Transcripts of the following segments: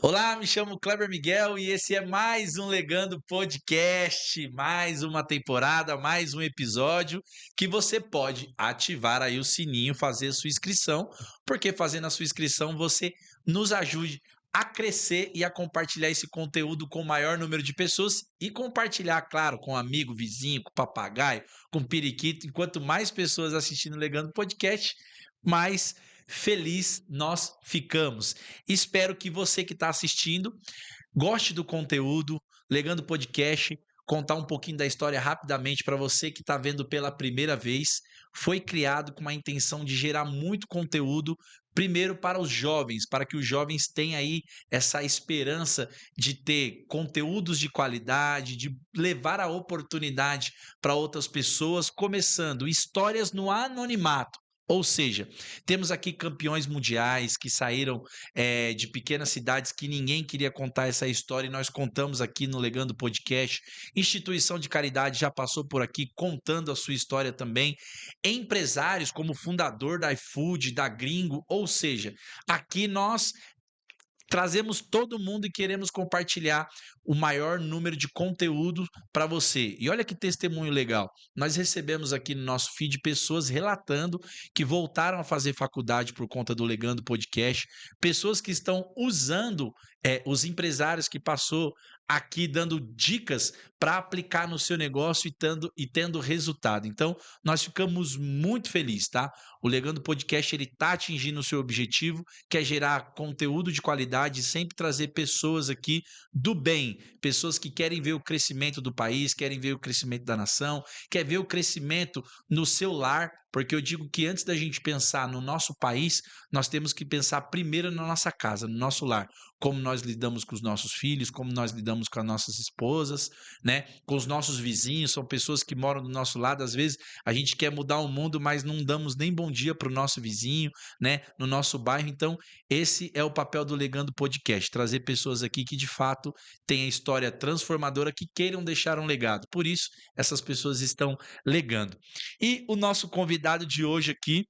Olá, me chamo Kleber Miguel e esse é mais um Legando Podcast, mais uma temporada, mais um episódio que você pode ativar aí o sininho, fazer a sua inscrição, porque fazendo a sua inscrição você nos ajude a crescer e a compartilhar esse conteúdo com o maior número de pessoas e compartilhar, claro, com amigo, vizinho, com papagaio, com periquito. Enquanto mais pessoas assistindo o Legando Podcast, mais feliz nós ficamos. Espero que você que está assistindo goste do conteúdo, Legando Podcast, contar um pouquinho da história rapidamente para você que está vendo pela primeira vez. Foi criado com a intenção de gerar muito conteúdo, primeiro para os jovens, para que os jovens tenham aí essa esperança de ter conteúdos de qualidade, de levar a oportunidade para outras pessoas, começando histórias no anonimato. Ou seja, temos aqui campeões mundiais que saíram de pequenas cidades que ninguém queria contar essa história e nós contamos aqui no Legando Podcast. Instituição de caridade já passou por aqui contando a sua história também. Empresários como o fundador da iFood, da Gringo, ou seja, aqui nós trazemos todo mundo e queremos compartilhar o maior número de conteúdo para você. E olha que testemunho legal. Nós recebemos aqui no nosso feed pessoas relatando que voltaram a fazer faculdade por conta do Legando Podcast, pessoas que estão usando os empresários que passou aqui dando dicas para aplicar no seu negócio e tendo resultado. Então, nós ficamos muito felizes, tá? O Legando Podcast ele está atingindo o seu objetivo, que é gerar conteúdo de qualidade, sempre trazer pessoas aqui do bem, pessoas que querem ver o crescimento do país, querem ver o crescimento da nação, quer ver o crescimento no seu lar, porque eu digo que antes da gente pensar no nosso país, nós temos que pensar primeiro na nossa casa, no nosso lar, como nós lidamos com os nossos filhos, como nós lidamos com as nossas esposas, né? Com os nossos vizinhos, são pessoas que moram do nosso lado, às vezes a gente quer mudar o mundo, mas não damos nem bom dia para o nosso vizinho, né? No nosso bairro. Então, esse é o papel do Legando Podcast, trazer pessoas aqui que de fato têm a história transformadora, que queiram deixar um legado. Por isso, essas pessoas estão legando. E o nosso convidado de hoje aqui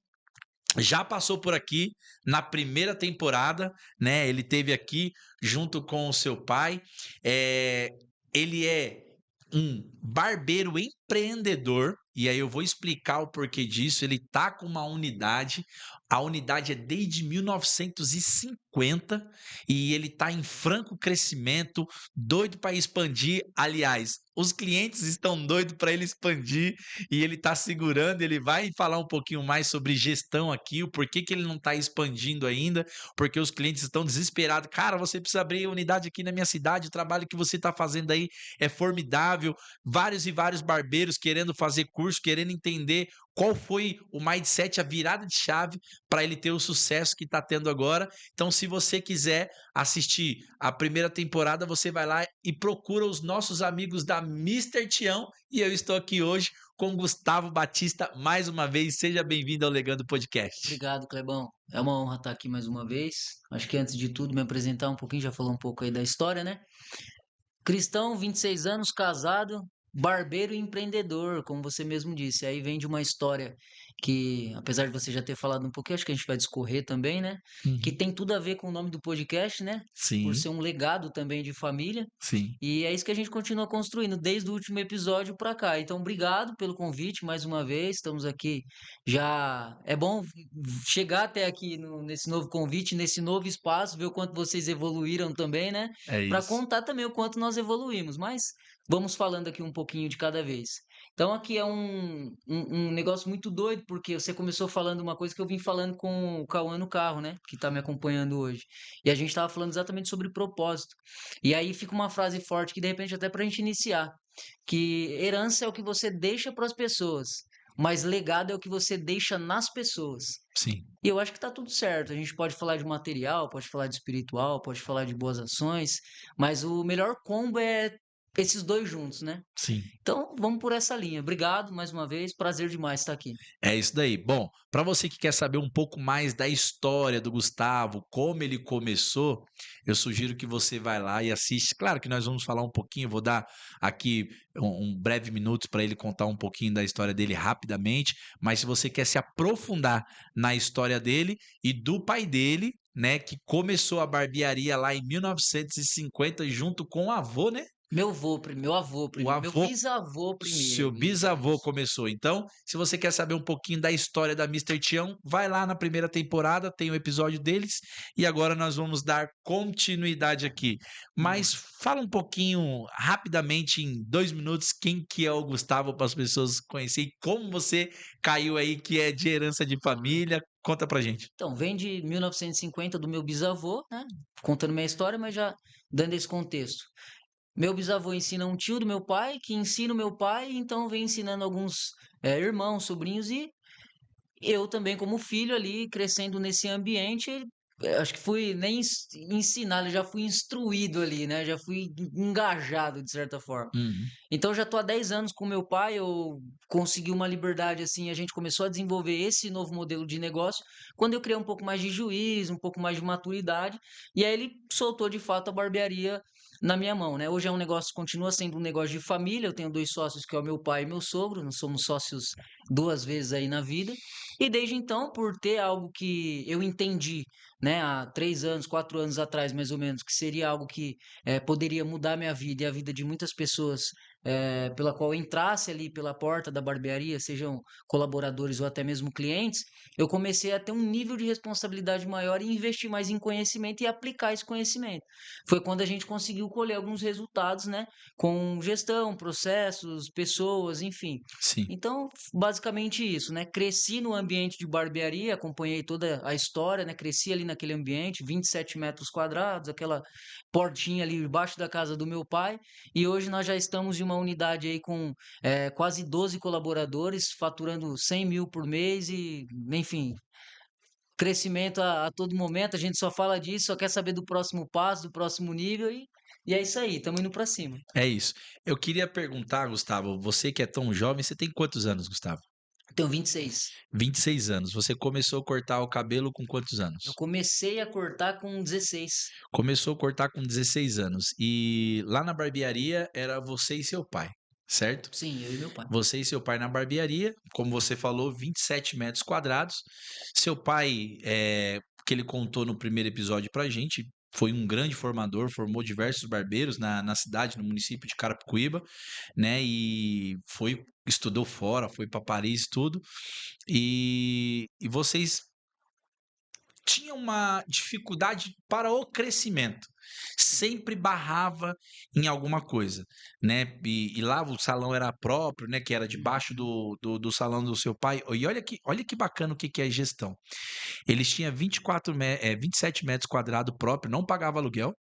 já passou por aqui na primeira temporada, né? Ele teve aqui junto com o seu pai. É, ele é um barbeiro empreendedor. E aí eu vou explicar o porquê disso. Ele tá com uma unidade. A unidade é desde 1950 e ele tá em franco crescimento, doido para expandir. Aliás, os clientes estão doidos para ele expandir e ele está segurando. Ele vai falar um pouquinho mais sobre gestão aqui, o porquê que ele não está expandindo ainda, porque os clientes estão desesperados. Cara, você precisa abrir unidade aqui na minha cidade, o trabalho que você está fazendo aí é formidável. Vários e vários barbeiros querendo fazer curso, querendo entender qual foi o mindset, a virada de chave para ele ter o sucesso que está tendo agora. Então, se você quiser assistir a primeira temporada, você vai lá e procura os nossos amigos da Mister Tião. E eu estou aqui hoje com Gustavo Batista mais uma vez. Seja bem-vindo ao Legando Podcast. Obrigado, Clebão. É uma honra estar aqui mais uma vez. Acho que antes de tudo me apresentar um pouquinho, já falou um pouco aí da história, né? Cristão, 26 anos, casado, barbeiro e empreendedor, como você mesmo disse. Aí vem de uma história que, apesar de você já ter falado um pouquinho, acho que a gente vai discorrer também, né? Que Uhum. tem tudo a ver com o nome do podcast, né? Por Sim, ser um legado também de família. sim. E é isso que a gente continua construindo desde o último episódio para cá. Então, obrigado pelo convite mais uma vez. Estamos aqui já. É bom chegar até aqui nesse novo convite, nesse novo espaço, ver o quanto vocês evoluíram também, né? É Para isso. contar também o quanto nós evoluímos. Mas vamos falando aqui um pouquinho de cada vez. Então, aqui é um negócio muito doido, porque você começou falando uma coisa que eu vim falando com o Cauã no carro, né? Que está me acompanhando hoje. E a gente estava falando exatamente sobre propósito. E aí fica uma frase forte que de repente até para a gente iniciar, que herança é o que você deixa para as pessoas, mas legado é o que você deixa nas pessoas. Sim. E eu acho que tá tudo certo. A gente pode falar de material, pode falar de espiritual, pode falar de boas ações, mas o melhor combo é esses dois juntos, né? Sim. Então vamos por essa linha. Obrigado mais uma vez, prazer demais estar aqui. É isso daí. Bom, para você que quer saber um pouco mais da história do Gustavo, como ele começou, eu sugiro que você vai lá e assiste. Claro que nós vamos falar um pouquinho, vou dar aqui um breve minutos para ele contar um pouquinho da história dele rapidamente, mas se você quer se aprofundar na história dele e do pai dele, né, que começou a barbearia lá em 1950 junto com o avô, né? Meu avô O primeiro, meu avô bisavô Seu primeiro, bisavô isso. começou. Então, se você quer saber um pouquinho da história da Mister Tião, vai lá na primeira temporada, tem o episódio deles, e agora nós vamos dar continuidade aqui. Mas Bora. fala um pouquinho, rapidamente, em 2 minutos, quem que é o Gustavo para as pessoas conhecerem, como você caiu aí, que é de herança de família. Conta pra gente. Então, vem de 1950 do meu bisavô, né? Contando minha história, mas já dando esse contexto. Meu bisavô ensina um tio do meu pai, que ensina o meu pai, então vem ensinando alguns irmãos, sobrinhos e eu também como filho ali crescendo nesse ambiente, acho que fui nem ensinado, já fui instruído ali, né? Já fui engajado de certa forma. Uhum. Então já tô há 10 anos com meu pai, eu consegui uma liberdade assim, a gente começou a desenvolver esse novo modelo de negócio, quando eu criei um pouco mais de juízo, um pouco mais de maturidade, e aí ele soltou de fato a barbearia na minha mão, né? Hoje é um negócio, continua sendo um negócio de família, eu tenho 2 sócios que é o meu pai e meu sogro, nós somos sócios 2 vezes aí na vida, e desde então, por ter algo que eu entendi, né, há 3 anos, 4 anos atrás mais ou menos, que seria algo que poderia mudar minha vida e a vida de muitas pessoas pela qual eu entrasse ali pela porta da barbearia, sejam colaboradores ou até mesmo clientes, eu comecei a ter um nível de responsabilidade maior e investir mais em conhecimento e aplicar esse conhecimento. Foi quando a gente conseguiu colher alguns resultados, né, com gestão, processos, pessoas, enfim. Sim. Então, basicamente isso, né? Cresci no ambiente de barbearia, acompanhei toda a história, né? Cresci ali naquele ambiente, 27 metros quadrados, aquela portinha ali debaixo da casa do meu pai. E hoje nós já estamos em uma unidade aí com quase 12 colaboradores, faturando 100 mil por mês e, enfim, crescimento a todo momento. A gente só fala disso, só quer saber do próximo passo, do próximo nível e é isso aí, estamos indo para cima. É isso. Eu queria perguntar, Gustavo, você que é tão jovem, você tem quantos anos, Gustavo? Tenho 26. 26 anos. Você começou a cortar o cabelo com quantos Eu anos? comecei a cortar com 16. Começou a cortar com 16 anos. E lá na barbearia era você e seu pai, certo? Sim, eu e meu pai. Você e seu pai na barbearia, como você falou, 27 metros quadrados. Seu pai, que ele contou no primeiro episódio pra gente, foi um grande formador, formou diversos barbeiros na cidade, no município de Carapicuíba, né? E estudou fora, foi para Paris, tudo. E vocês tinha uma dificuldade para o crescimento. Sempre barrava em alguma coisa, né? E lá o salão era próprio, né? Que era debaixo Uhum. do salão do seu pai. E olha que bacana o que, que é gestão. Eles tinham 27 metros quadrados próprio, não pagava aluguel,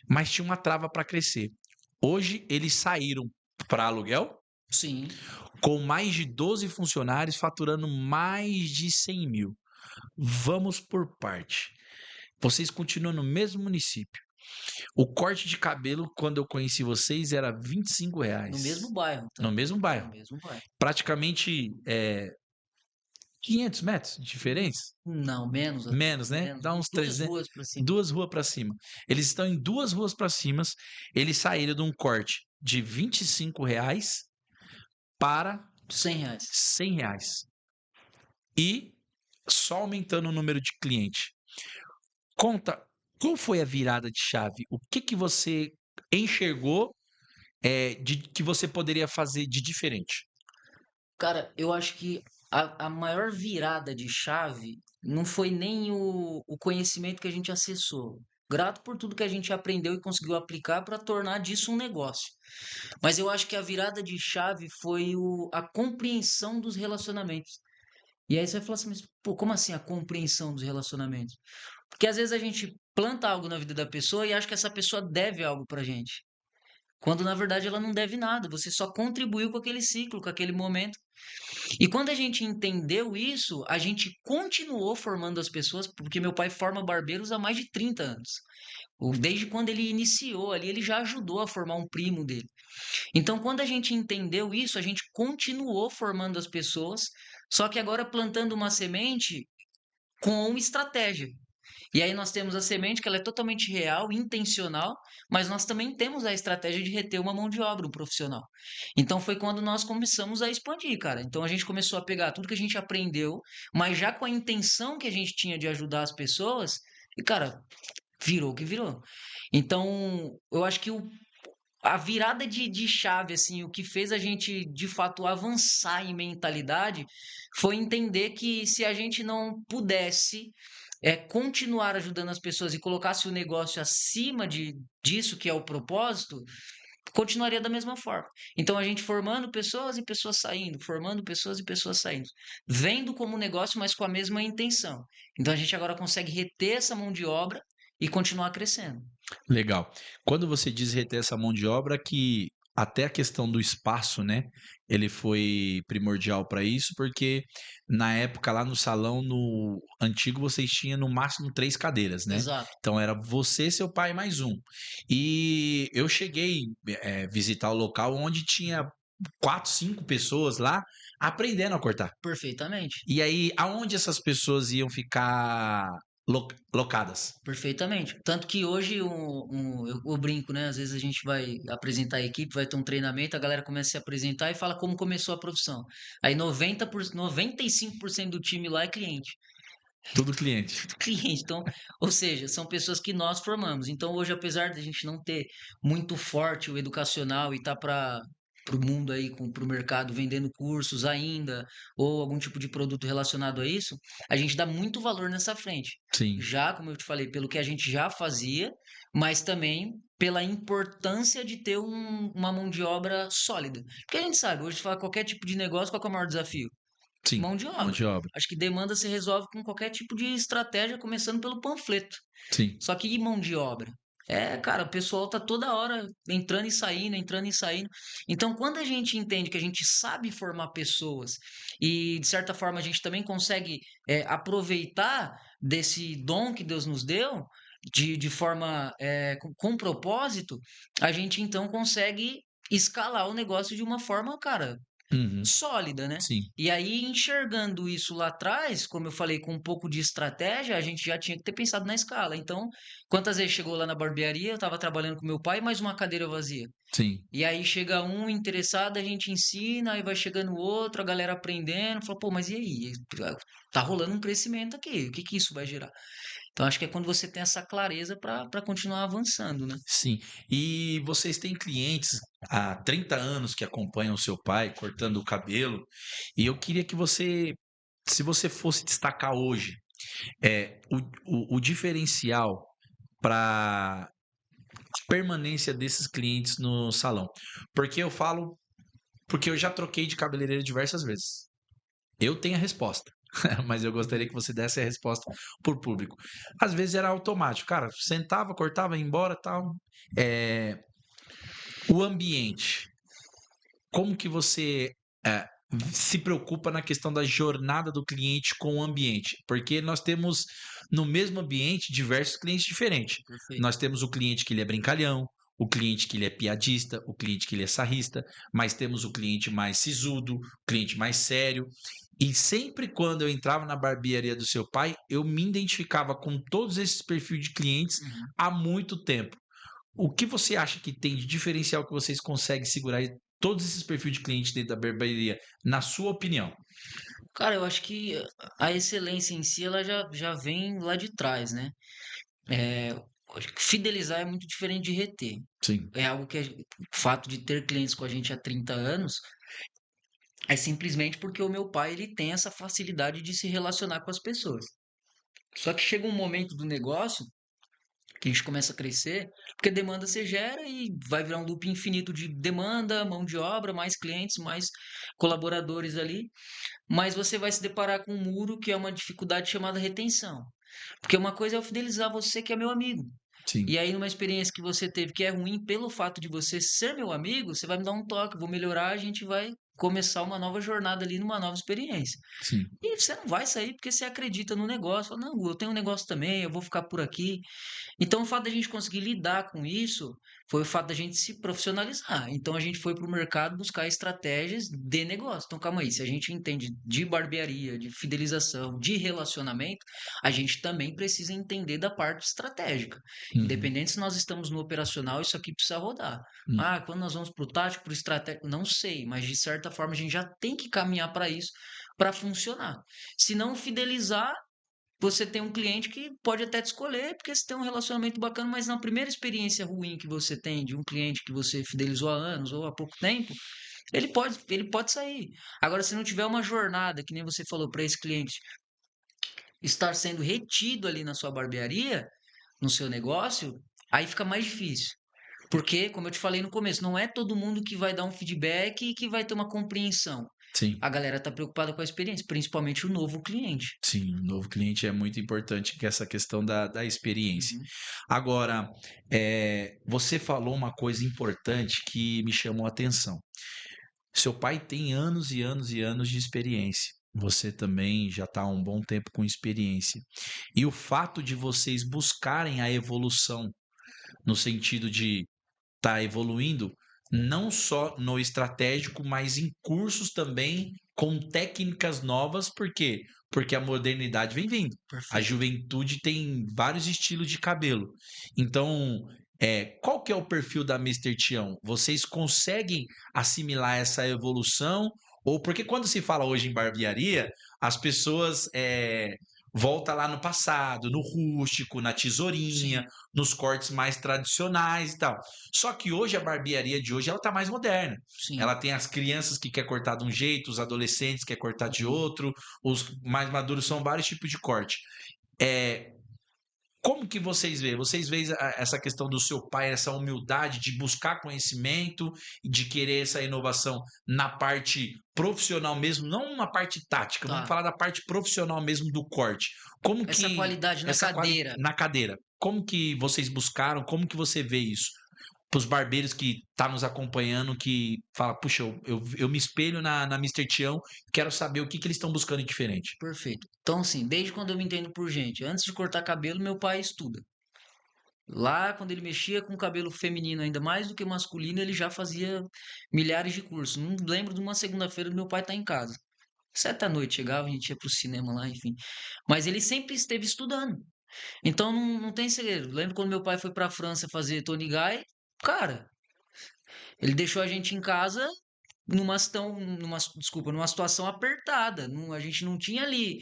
mas tinha uma trava para crescer. Hoje eles saíram para aluguel Sim. com mais de 12 funcionários, faturando mais de 100 mil. Vamos por parte. Vocês continuam no mesmo município. O corte de cabelo, quando eu conheci vocês, era R$ 25. No mesmo bairro, No tá? mesmo No bairro. mesmo bairro. Praticamente 500 metros de diferença. Não, menos até. Menos, né? Menos. Dá uns Duas 300. ruas pra cima. 2 ruas para cima. Eles estão em 2 ruas para cima. Eles saíram de um corte de R$ 25 para R$ 100. R$ 100. E só aumentando o número de cliente. Conta, qual foi a virada de chave? O que que você enxergou de que você poderia fazer de diferente? Cara, eu acho que a maior virada de chave não foi nem o conhecimento que a gente acessou. Grato por tudo que a gente aprendeu e conseguiu aplicar para tornar disso um negócio. Mas eu acho que a virada de chave foi a compreensão dos relacionamentos. E aí você vai falar assim, mas pô, como assim a compreensão dos relacionamentos? Porque às vezes a gente planta algo na vida da pessoa e acha que essa pessoa deve algo pra gente. Quando na verdade ela não deve nada, você só contribuiu com aquele ciclo, com aquele momento. E quando a gente entendeu isso, a gente continuou formando as pessoas, porque meu pai forma barbeiros há mais de 30 anos. Desde quando ele iniciou ali, ele já ajudou a formar um primo dele. Então, quando a gente entendeu isso, a gente continuou formando as pessoas, só que agora plantando uma semente com estratégia. E aí nós temos a semente que ela é totalmente real, intencional, mas nós também temos a estratégia de reter uma mão de obra, um profissional. Então foi quando nós começamos a expandir, cara. Então a gente começou a pegar tudo que a gente aprendeu, mas já com a intenção que a gente tinha de ajudar as pessoas, E, cara, virou o que virou. Então, eu acho que a virada de chave, assim, o que fez a gente de fato avançar em mentalidade foi entender que se a gente não pudesse continuar ajudando as pessoas e colocasse o negócio acima disso que é o propósito, continuaria da mesma forma. Então a gente formando pessoas e pessoas saindo, formando pessoas e pessoas saindo, vendo como negócio, mas com a mesma intenção. Então a gente agora consegue reter essa mão de obra e continuar crescendo. Legal. Quando você diz reter essa mão de obra, que até a questão do espaço, né, ele foi primordial para isso, porque na época lá no salão, no antigo, vocês tinham no máximo 3 cadeiras, né. Exato. Então era você, seu pai e mais um. E eu cheguei, visitar o local onde tinha 4, 5 pessoas lá aprendendo a cortar. Perfeitamente. E aí, aonde essas pessoas iam ficar locadas? Perfeitamente. Tanto que hoje eu brinco, né? Às vezes a gente vai apresentar a equipe, vai ter um treinamento, a galera começa a se apresentar e fala como começou a profissão. Aí 95% do time lá é cliente. Tudo cliente. Tudo cliente. Então, ou seja, são pessoas que nós formamos. Então, hoje, apesar de a gente não ter muito forte o educacional e tá para o mundo aí, para o mercado vendendo cursos ainda, ou algum tipo de produto relacionado a isso, a gente dá muito valor nessa frente. Sim, Já, como eu te falei, pelo que a gente já fazia, mas também pela importância de ter uma mão de obra sólida. Porque a gente sabe, hoje, falar qualquer tipo de negócio, qual que é o maior desafio? sim, Mão de mão obra. de obra. Acho que demanda se resolve com qualquer tipo de estratégia, começando pelo panfleto. Sim. Só que e mão de obra? Cara, o pessoal tá toda hora entrando e saindo, entrando e saindo. Então, quando a gente entende que a gente sabe formar pessoas e, de certa forma, a gente também consegue aproveitar desse dom que Deus nos deu, de forma com propósito, a gente então consegue escalar o negócio de uma forma, cara, Uhum. sólida, né. Sim, E aí enxergando isso lá atrás, como eu falei, com um pouco de estratégia, a gente já tinha que ter pensado na escala. Então, quantas vezes chegou lá na barbearia, eu estava trabalhando com meu pai, mais uma cadeira vazia. sim. E aí chega um interessado, a gente ensina, aí vai chegando outro, a galera aprendendo, fala: "Pô, mas e aí? Tá rolando um crescimento aqui, o que que isso vai gerar?". Então acho que é quando você tem essa clareza para continuar avançando, né. Sim. E vocês têm clientes há 30 anos que acompanham o seu pai cortando o cabelo, e eu queria que você, se você fosse destacar hoje, o diferencial para permanência desses clientes no salão. Porque eu falo, porque eu já troquei de cabeleireiro diversas vezes. Eu tenho a resposta, mas eu gostaria que você desse a resposta por público. Às vezes era automático, cara, sentava, cortava, ia embora, tal. É, o ambiente, como que você é, se preocupa na questão da jornada do cliente com o ambiente? Porque nós temos no mesmo ambiente diversos clientes diferentes. Perfeito. Nós temos o cliente que ele é brincalhão, o cliente que ele é piadista, o cliente que ele é sarrista, mas temos o cliente mais sisudo, o cliente mais sério. E sempre quando eu entrava na barbearia do seu pai, eu me identificava com todos esses perfis de clientes Uhum. há muito tempo. O que você acha que tem de diferencial que vocês conseguem segurar todos esses perfis de cliente dentro da barbearia, na sua opinião? Cara, eu acho que a excelência em si, ela já vem lá de trás, né. Acho que fidelizar é muito diferente de reter. Sim. É algo que o fato de ter clientes com a gente há 30 anos, é simplesmente porque o meu pai, ele tem essa facilidade de se relacionar com as pessoas. Só que chega um momento do negócio que a gente começa a crescer, porque demanda se gera e vai virar um loop infinito de demanda, mão de obra, mais clientes, mais colaboradores ali, mas você vai se deparar com um muro que é uma dificuldade chamada retenção. Porque uma coisa é eu fidelizar você que é meu amigo. Sim, E aí, numa experiência que você teve que é ruim, pelo fato de você ser meu amigo, você vai me dar um toque, eu vou melhorar, a gente vai começar uma nova jornada ali, numa nova experiência. sim. E você não vai sair porque você acredita no negócio. Fala, não, eu tenho um negócio também, eu vou ficar por aqui. Então, o fato da gente conseguir lidar com isso foi o fato da gente se profissionalizar. Então, a gente foi para o mercado buscar estratégias de negócio. Então, calma aí, se a gente entende de barbearia, de fidelização, de relacionamento, a gente também precisa entender da parte estratégica. Uhum, Independente se nós estamos no operacional, isso aqui precisa rodar. hum, Ah, quando nós vamos para o tático, para o estratégico, não sei, mas de certa forma a gente já tem que caminhar para isso para funcionar. Se não fidelizar, você tem um cliente que pode até te escolher, porque você tem um relacionamento bacana, mas na primeira experiência ruim que você tem de um cliente que você fidelizou há anos ou há pouco tempo, ele pode sair. Agora, se não tiver uma jornada, que nem você falou, para esse cliente estar sendo retido ali na sua barbearia, no seu negócio, aí fica mais difícil. Porque, como eu te falei no começo, não é todo mundo que vai dar um feedback e que vai ter uma compreensão. Sim. A galera tá preocupada com a experiência, principalmente o novo cliente. Sim, o novo cliente é muito importante, que é essa questão da experiência. Uhum. Agora, você falou uma coisa importante que me chamou a atenção. Seu pai tem anos e anos e anos de experiência. Você também já está há um bom tempo com experiência. E o fato de vocês buscarem a evolução, no sentido de estar evoluindo, não só no estratégico, mas em cursos também com técnicas novas, por quê? Porque a modernidade vem vindo. A Perfeito. juventude tem vários estilos de cabelo. Então, qual que é o perfil da Mister Tião? Vocês conseguem assimilar essa evolução? Ou porque quando se fala hoje em barbearia, as pessoas volta lá no passado, no rústico, na tesourinha, Sim, nos cortes mais tradicionais e tal. Só que hoje a barbearia de hoje ela tá mais moderna. sim. Ela tem as crianças que quer cortar de um jeito, os adolescentes que quer cortar de Uhum. outro, os mais maduros são vários tipos de corte. É, como que vocês veem? Vocês veem essa questão do seu pai, essa humildade de buscar conhecimento e de querer essa inovação na parte profissional mesmo, não na parte tática, vamos Tá. falar da parte profissional mesmo do corte. Como Essa que qualidade na essa cadeira. na cadeira, como que vocês buscaram? Como que você vê isso? Para os barbeiros que tá nos acompanhando, que fala, puxa, eu me espelho na Mister Tião, quero saber o que eles estão buscando de diferente. Perfeito. Então, assim, desde quando eu me entendo por gente, antes de cortar cabelo, meu pai estuda. Lá, quando ele mexia com cabelo feminino, ainda mais do que masculino, ele já fazia milhares de cursos. Não lembro de uma segunda-feira do meu pai estar em casa. 7 da noite chegava, a gente ia pro cinema lá, enfim. Mas ele sempre esteve estudando. Então não tem segredo. Lembro quando meu pai foi pra França fazer Tony Guy, cara, ele deixou a gente em casa numa situação apertada. A gente não tinha ali.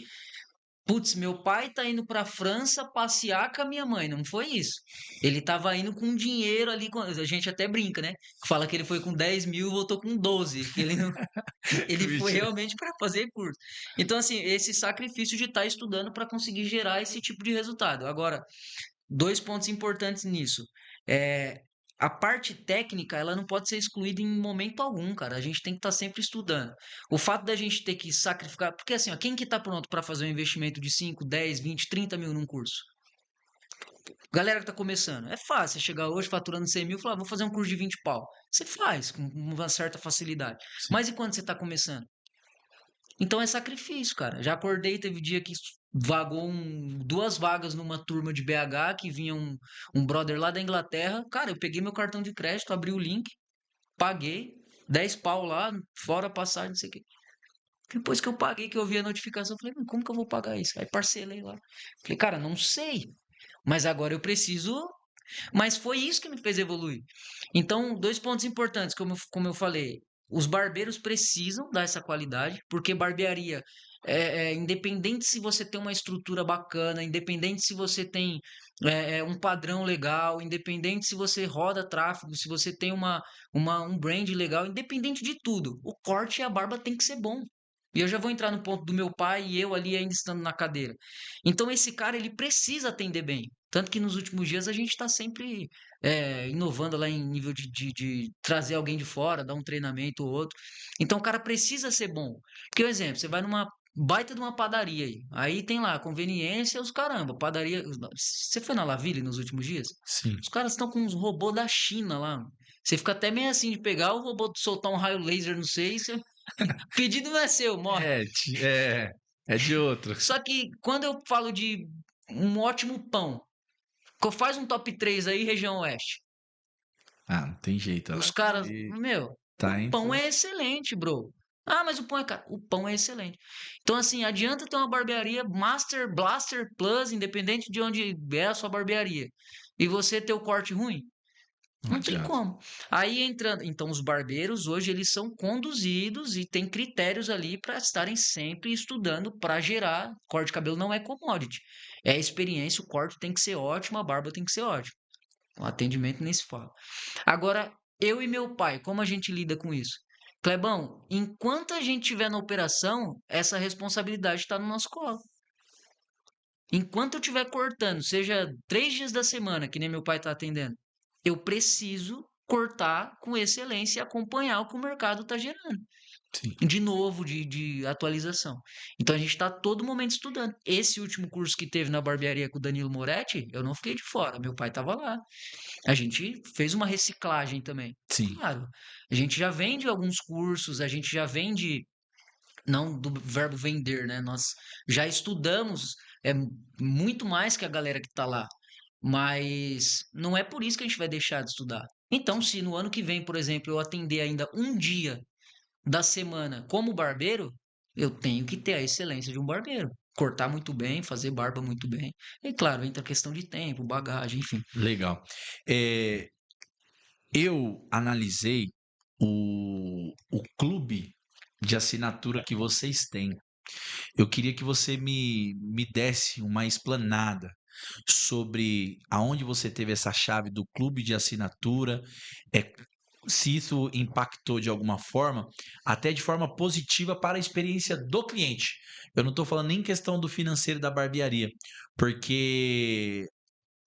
Putz, meu pai tá indo pra França passear com a minha mãe. Não foi isso. Ele tava indo com dinheiro ali. A gente até brinca, né? Fala que ele foi com 10 mil e voltou com 12. Que ele não, ele foi Mentira. realmente para fazer curso. Então, assim, esse sacrifício de estar estudando para conseguir gerar esse tipo de resultado. Agora, dois pontos importantes nisso. É, a parte técnica, ela não pode ser excluída em momento algum, cara. A gente tem que estar sempre estudando. O fato da gente ter que sacrificar, porque assim, ó, quem que tá pronto para fazer um investimento de 5, 10, 20, 30 mil num curso? Galera que tá começando, é fácil. Você chegar hoje faturando 100 mil e falar, vou fazer um curso de 20 pau. Você faz com uma certa facilidade. Sim. Mas e quando você tá começando? Então é sacrifício, cara. Já acordei, teve dia que vagou duas vagas numa turma de BH que vinha um brother lá da Inglaterra. Cara, eu peguei meu cartão de crédito, abri o link, paguei 10 pau lá, fora a passagem, não sei o quê. Depois que eu paguei, que eu vi a notificação, eu falei, como que eu vou pagar isso? Aí parcelei lá. Falei, cara, não sei, mas agora eu preciso. Mas foi isso que me fez evoluir. Então, dois pontos importantes, como eu falei. Os barbeiros precisam dar essa qualidade, porque barbearia, independente se você tem uma estrutura bacana, independente se você tem um padrão legal, independente se você roda tráfego, se você tem um brand legal, independente de tudo, o corte e a barba tem que ser bom. E eu já vou entrar no ponto do meu pai e eu ali ainda estando na cadeira. Então esse cara ele precisa atender bem. Tanto que nos últimos dias a gente está sempre inovando lá em nível de trazer alguém de fora, dar um treinamento ou outro. Então o cara precisa ser bom. Porque, por exemplo, você vai numa baita de uma padaria aí tem lá conveniência, os caramba, padaria. Você foi na Laville nos últimos dias? Sim. Os caras estão com uns robôs da China lá. Você fica até meio assim de pegar o robô, soltar um raio laser, não sei. Pedido não é seu, morre. É de outro. Só que quando eu falo de um ótimo pão, faz um top 3 aí, região oeste. Ah, não tem jeito. Os Ela caras, meu, o tá pão entre. é excelente, bro. Ah, mas o pão é caro. O pão é excelente. Então, assim, adianta ter uma barbearia Master Blaster Plus, independente de onde é a sua barbearia, e você ter o corte ruim. Não tem adianta. como. Aí entrando, então os barbeiros hoje eles são conduzidos e tem critérios ali para estarem sempre estudando para gerar. Corte de cabelo não é commodity. É experiência, o corte tem que ser ótimo, a barba tem que ser ótima. O atendimento nem se fala. Agora, eu e meu pai, como a gente lida com isso? Clebão, enquanto a gente estiver na operação, essa responsabilidade está no nosso colo. Enquanto eu estiver cortando, seja 3 dias da semana, que nem meu pai está atendendo, eu preciso cortar com excelência e acompanhar o que o mercado está gerando. Sim. De novo, de atualização. Então a gente está todo momento estudando. Esse último curso que teve na barbearia com o Danilo Moretti, eu não fiquei de fora, meu pai estava lá. A gente fez uma reciclagem também. Sim. Claro, a gente já vende alguns cursos, a gente já vende, não do verbo vender, né? Nós já estudamos muito mais que a galera que está lá, mas não é por isso que a gente vai deixar de estudar. Então, se no ano que vem, por exemplo, eu atender ainda um dia da semana como barbeiro, eu tenho que ter a excelência de um barbeiro. Cortar muito bem, fazer barba muito bem. E claro, entra a questão de tempo, bagagem, enfim. Legal. Eu analisei o clube de assinatura que vocês têm. Eu queria que você me desse uma explanada sobre aonde você teve essa chave do clube de assinatura, é, se isso impactou de alguma forma, até de forma positiva para a experiência do cliente. Eu não estou falando nem questão do financeiro da barbearia, porque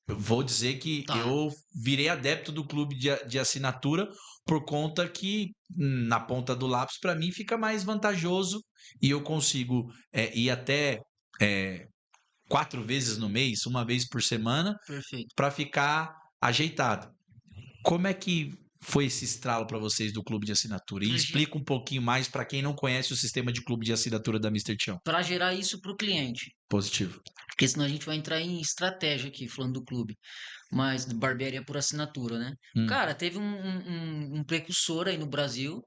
eu vou dizer que Tá. eu virei adepto do clube de assinatura por conta que na ponta do lápis para mim fica mais vantajoso e eu consigo ir até é, 4 vezes no mês, uma vez por semana, Perfeito. para ficar ajeitado. Como é que foi esse estralo para vocês do clube de assinatura? E explica um pouquinho mais para quem não conhece o sistema de clube de assinatura da Mister Tião. Para gerar isso para o cliente. Positivo. Porque senão a gente vai entrar em estratégia aqui, falando do clube. Mas barbearia por assinatura, né? Hum, Cara, teve um precursor aí no Brasil,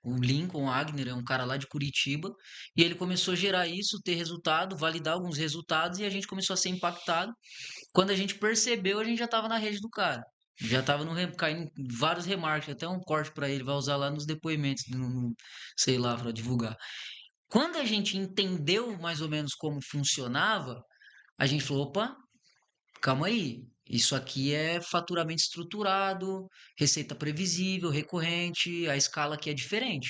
o Lincoln Wagner, é um cara lá de Curitiba, e ele começou a gerar isso, ter resultado, validar alguns resultados, e a gente começou a ser impactado. Quando a gente percebeu, a gente já estava na rede do cara. Já estava caindo em vários remarques, até um corte para ele, vai usar lá nos depoimentos, sei lá, para divulgar. Quando a gente entendeu mais ou menos como funcionava, a gente falou, opa, calma aí. Isso aqui é faturamento estruturado, receita previsível, recorrente, a escala aqui é diferente.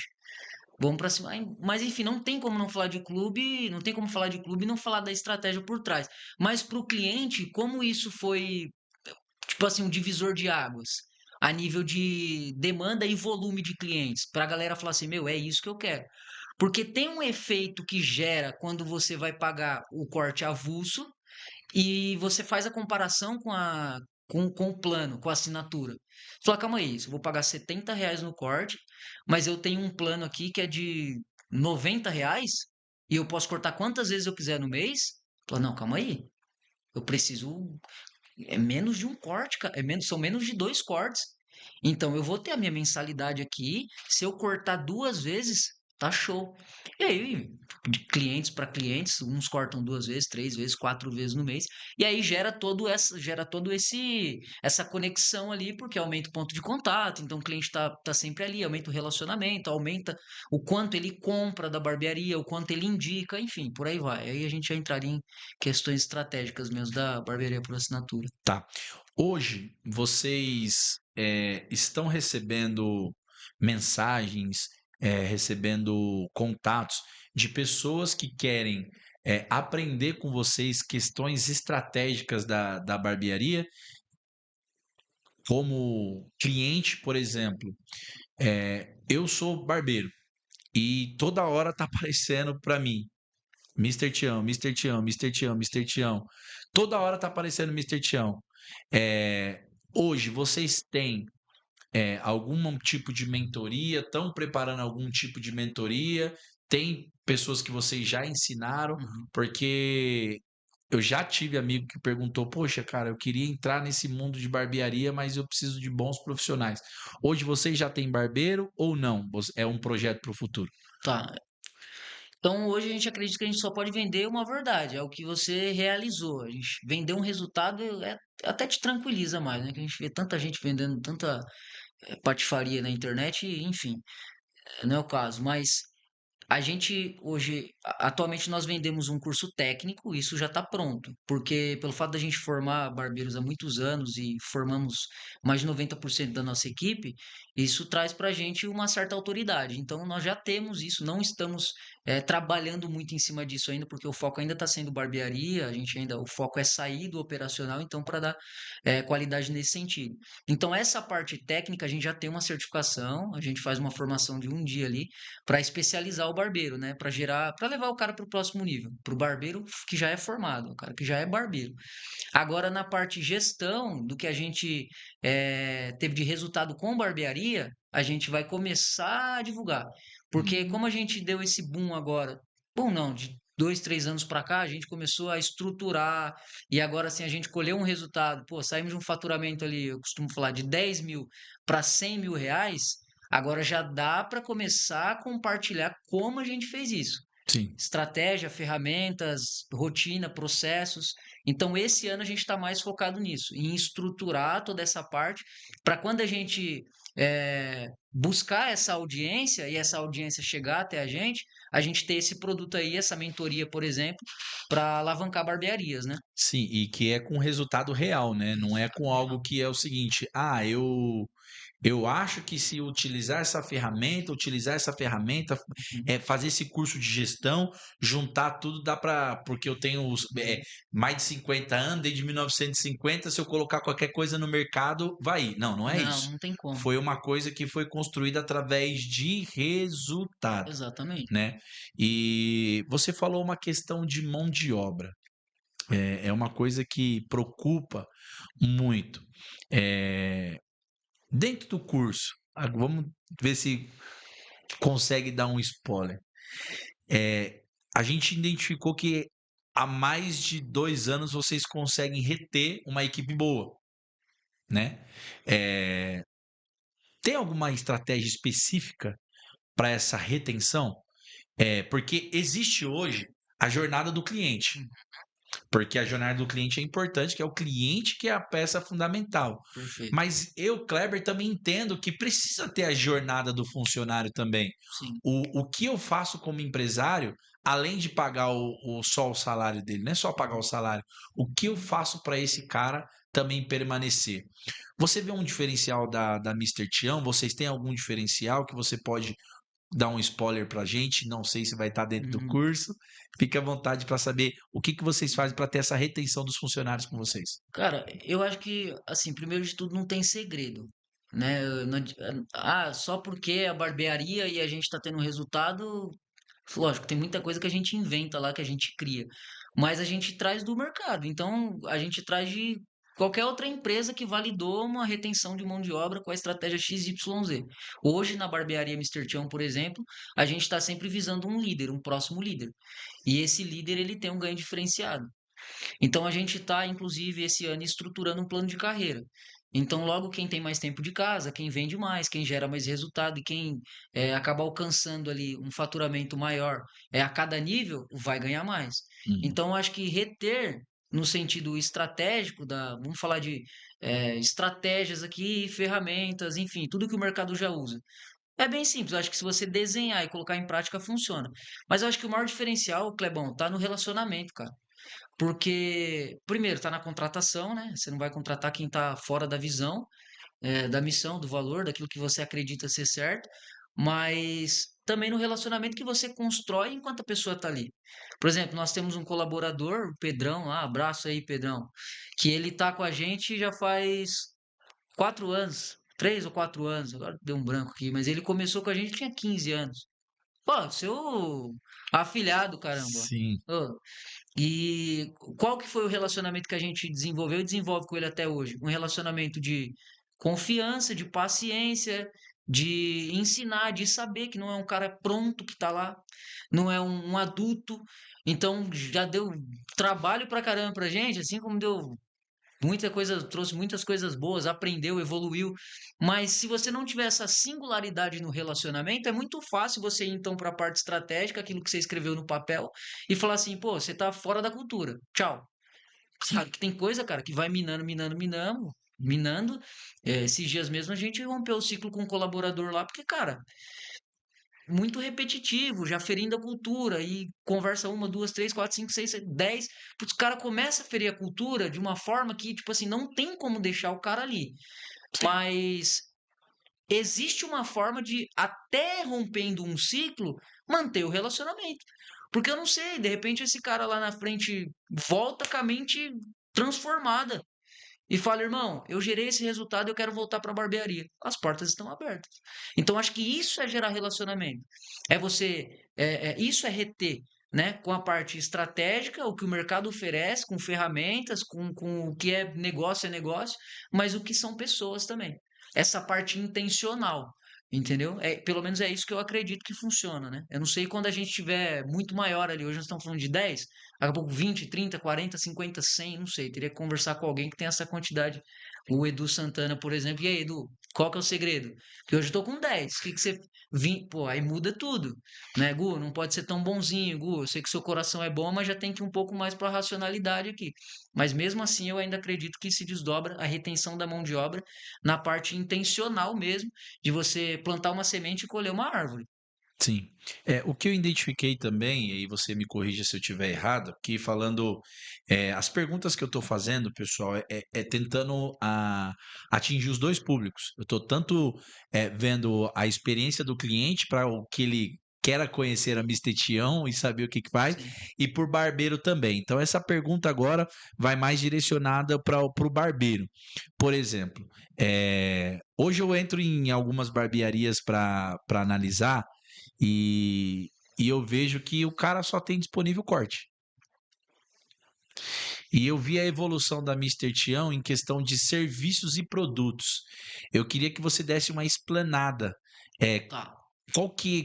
Vamos para cima. Mas enfim, não tem como não falar de clube, não tem como falar de clube e não falar da estratégia por trás. Mas para o cliente, como isso foi, tipo assim, um divisor de águas a nível de demanda e volume de clientes, para a galera falar assim, meu, é isso que eu quero. Porque tem um efeito que gera quando você vai pagar o corte avulso e você faz a comparação com o plano, com a assinatura. Você fala, calma aí, eu vou pagar R$ 70 no corte, mas eu tenho um plano aqui que é de R$ 90 e eu posso cortar quantas vezes eu quiser no mês. Fala, não, calma aí. Eu preciso. É menos de um corte, são menos de 2 cortes. Então eu vou ter a minha mensalidade aqui. Se eu cortar 2 vezes, tá show. E aí, de clientes para clientes, uns cortam 2 vezes, 3 vezes, 4 vezes no mês. E aí gera todo essa conexão ali, porque aumenta o ponto de contato. Então o cliente tá sempre ali, aumenta o relacionamento, aumenta o quanto ele compra da barbearia, o quanto ele indica, enfim, por aí vai. Aí a gente já entraria em questões estratégicas mesmo da barbearia por assinatura. tá. Hoje, vocês estão recebendo mensagens, recebendo contatos de pessoas que querem aprender com vocês questões estratégicas da barbearia, como cliente, por exemplo. Eu sou barbeiro e toda hora tá aparecendo para mim Mister Tião, Mister Tião, Mister Tião, Mister Tião. Toda hora tá aparecendo Mister Tião. Hoje vocês têm algum tipo de mentoria? Estão preparando algum tipo de mentoria? Tem pessoas que vocês já ensinaram? Uhum. Porque eu já tive amigo que perguntou: Poxa, cara, eu queria entrar nesse mundo de barbearia, mas eu preciso de bons profissionais. Hoje vocês já têm barbeiro ou não? É um projeto para o futuro? Tá. Então, hoje a gente acredita que a gente só pode vender uma verdade, é o que você realizou. A gente vender um resultado até te tranquiliza mais, né? Que a gente vê tanta gente vendendo tanta patifaria na internet, enfim, não é o caso. Mas a gente hoje, atualmente nós vendemos um curso técnico, isso já está pronto, porque pelo fato da gente formar barbeiros há muitos anos e formamos mais de 90% da nossa equipe, isso traz para a gente uma certa autoridade. Então nós já temos isso, não estamos trabalhando muito em cima disso ainda, porque o foco ainda está sendo barbearia, a gente ainda, o foco é sair do operacional, então para dar qualidade nesse sentido. Então essa parte técnica a gente já tem uma certificação, a gente faz uma formação de um dia ali para especializar o barbeiro, né? Para gerar, para levar o cara para o próximo nível, para o barbeiro que já é formado, o cara que já é barbeiro. Agora, na parte gestão do que a gente teve de resultado com barbearia, a gente vai começar a divulgar. Porque como a gente deu esse boom agora, boom não, de 2, 3 anos para cá, a gente começou a estruturar e agora assim a gente colheu um resultado. Pô, saímos de um faturamento ali, eu costumo falar, de 10 mil para 100 mil reais. Agora já dá para começar a compartilhar como a gente fez isso. Sim. Estratégia, ferramentas, rotina, processos. Então, esse ano a gente está mais focado nisso, em estruturar toda essa parte, para quando a gente buscar essa audiência e essa audiência chegar até a gente ter esse produto aí, essa mentoria, por exemplo, para alavancar barbearias, né? Sim, e que é com resultado real, né? Não é com algo que é o seguinte, eu acho que se utilizar essa ferramenta, Uhum. fazer esse curso de gestão, juntar tudo, dá para. Porque eu tenho mais de 50 anos, desde 1950, se eu colocar qualquer coisa no mercado, vai ir. Não, não é Não, isso. não tem como. Foi uma coisa que foi construída através de resultado, Exatamente. né? E você falou uma questão de mão de obra. É uma coisa que preocupa muito. É, dentro do curso, vamos ver se consegue dar um spoiler. É, a gente identificou que há mais de 2 anos vocês conseguem reter uma equipe boa, né? É, tem alguma estratégia específica para essa retenção? Porque existe hoje a jornada do cliente. Hum, Porque a jornada do cliente é importante, que é o cliente que é a peça fundamental. Perfeito. Mas eu, Kleber, também entendo que precisa ter a jornada do funcionário também. Sim. O que eu faço como empresário, além de pagar só o salário dele, não é só pagar o salário, o que eu faço para esse cara também permanecer? Você vê um diferencial da Mister Tião? Vocês têm algum diferencial que você pode dar um spoiler pra gente? Não sei se vai estar dentro do Uhum. curso. Fique à vontade para saber o que que vocês fazem para ter essa retenção dos funcionários com vocês. Cara, eu acho que, assim, primeiro de tudo, não tem segredo, né? Não só porque é a barbearia e a gente tá tendo resultado, lógico, tem muita coisa que a gente inventa lá, que a gente cria, mas a gente traz do mercado. Então, a gente traz de qualquer outra empresa que validou uma retenção de mão de obra com a estratégia XYZ. Hoje, na barbearia Mister Tião, por exemplo, a gente está sempre visando um líder, um próximo líder. E esse líder, ele tem um ganho diferenciado. Então a gente está, inclusive, esse ano estruturando um plano de carreira. Então, logo quem tem mais tempo de casa, quem vende mais, quem gera mais resultado e quem acaba alcançando ali um faturamento maior a cada nível, vai ganhar mais. Uhum. Então, eu acho que reter no sentido estratégico vamos falar de estratégias aqui, ferramentas, enfim, tudo que o mercado já usa. É bem simples, eu acho que se você desenhar e colocar em prática, funciona. Mas eu acho que o maior diferencial, Clebão, tá no relacionamento, cara. Porque, primeiro, está na contratação, né? Você não vai contratar quem está fora da visão, da missão, do valor, daquilo que você acredita ser certo, mas também no relacionamento que você constrói enquanto a pessoa está ali. Por exemplo, nós temos um colaborador, o Pedrão, lá, abraço aí, Pedrão, que ele está com a gente já faz 4 anos, 3 ou 4 anos, agora deu um branco aqui, mas ele começou com a gente tinha 15 anos. Pô, seu afilhado, caramba. Sim. Ô, e qual que foi o relacionamento que a gente desenvolveu e desenvolve com ele até hoje? Um relacionamento de confiança, de paciência, de ensinar, de saber que não é um cara pronto que tá lá, não é um adulto. Então já deu trabalho pra caramba pra gente, assim como deu muita coisa, trouxe muitas coisas boas, aprendeu, evoluiu. Mas se você não tiver essa singularidade no relacionamento, é muito fácil você ir então para a parte estratégica, aquilo que você escreveu no papel, e falar assim, pô, você tá fora da cultura. Tchau. Sabe que tem coisa, cara, que vai minando, minando, minando, minando. Esses dias mesmo a gente rompeu o ciclo com um colaborador lá, porque, cara, muito repetitivo, já ferindo a cultura, e conversa uma, duas, três, quatro, cinco, seis, sete, 10. Putz, o cara começa a ferir a cultura de uma forma que, tipo assim, não tem como deixar o cara ali. Mas existe uma forma de, até rompendo um ciclo, manter o relacionamento. Porque eu não sei, de repente esse cara lá na frente volta com a mente transformada e fala, irmão, eu gerei esse resultado, eu quero voltar para a barbearia. As portas estão abertas. Então, acho que isso é gerar relacionamento. Isso é reter, né? Com a parte estratégica, o que o mercado oferece, com ferramentas, com o que é negócio, mas o que são pessoas também. Essa parte intencional. Entendeu? Pelo menos é isso que eu acredito que funciona, né? Eu não sei quando a gente tiver muito maior ali. Hoje nós estamos falando de 10. Daqui a pouco 20, 30, 40, 50, 100, não sei. Teria que conversar com alguém que tem essa quantidade. O Edu Santana, por exemplo. E aí, Edu, qual que é o segredo? Porque hoje eu tô com 10. O que que você... Pô, aí muda tudo, né, Gu? Não pode ser tão bonzinho, Gu. Eu sei que seu coração é bom, mas já tem que ir um pouco mais para a racionalidade aqui. Mas mesmo assim, eu ainda acredito que se desdobra a retenção da mão de obra na parte intencional mesmo, de você plantar uma semente e colher uma árvore. Sim. O que eu identifiquei também, e aí você me corrija se eu estiver errado, que falando, as perguntas que eu estou fazendo, pessoal, é tentando atingir os dois públicos. Eu estou tanto vendo a experiência do cliente para o que ele queira conhecer a Mister Tião e saber o que que faz, Sim. e por barbeiro também. Então, essa pergunta agora vai mais direcionada para o barbeiro. Por exemplo, hoje eu entro em algumas barbearias para analisar e, e eu vejo que o cara só tem disponível corte. E eu vi a evolução da Mister Tião em questão de serviços e produtos. Eu queria que você desse uma explanada. É, Tá.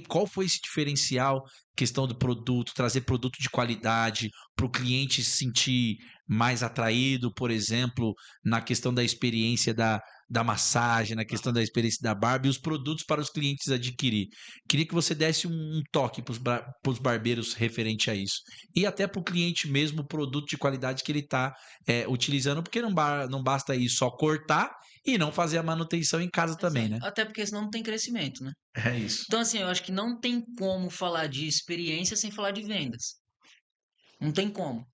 qual foi esse diferencial, questão do produto, trazer produto de qualidade para o cliente se sentir mais atraído, por exemplo, na questão da experiência da massagem, na questão Aham. da experiência da barba e os produtos para os clientes adquirir. Queria que você desse um toque para os barbeiros referente a isso. E até para o cliente mesmo, o produto de qualidade que ele está utilizando, porque não basta aí só cortar e não fazer a manutenção em casa também, Exato. né? Até porque senão não tem crescimento, né? É isso. Então, assim, eu acho que não tem como falar de experiência sem falar de vendas. Não tem como.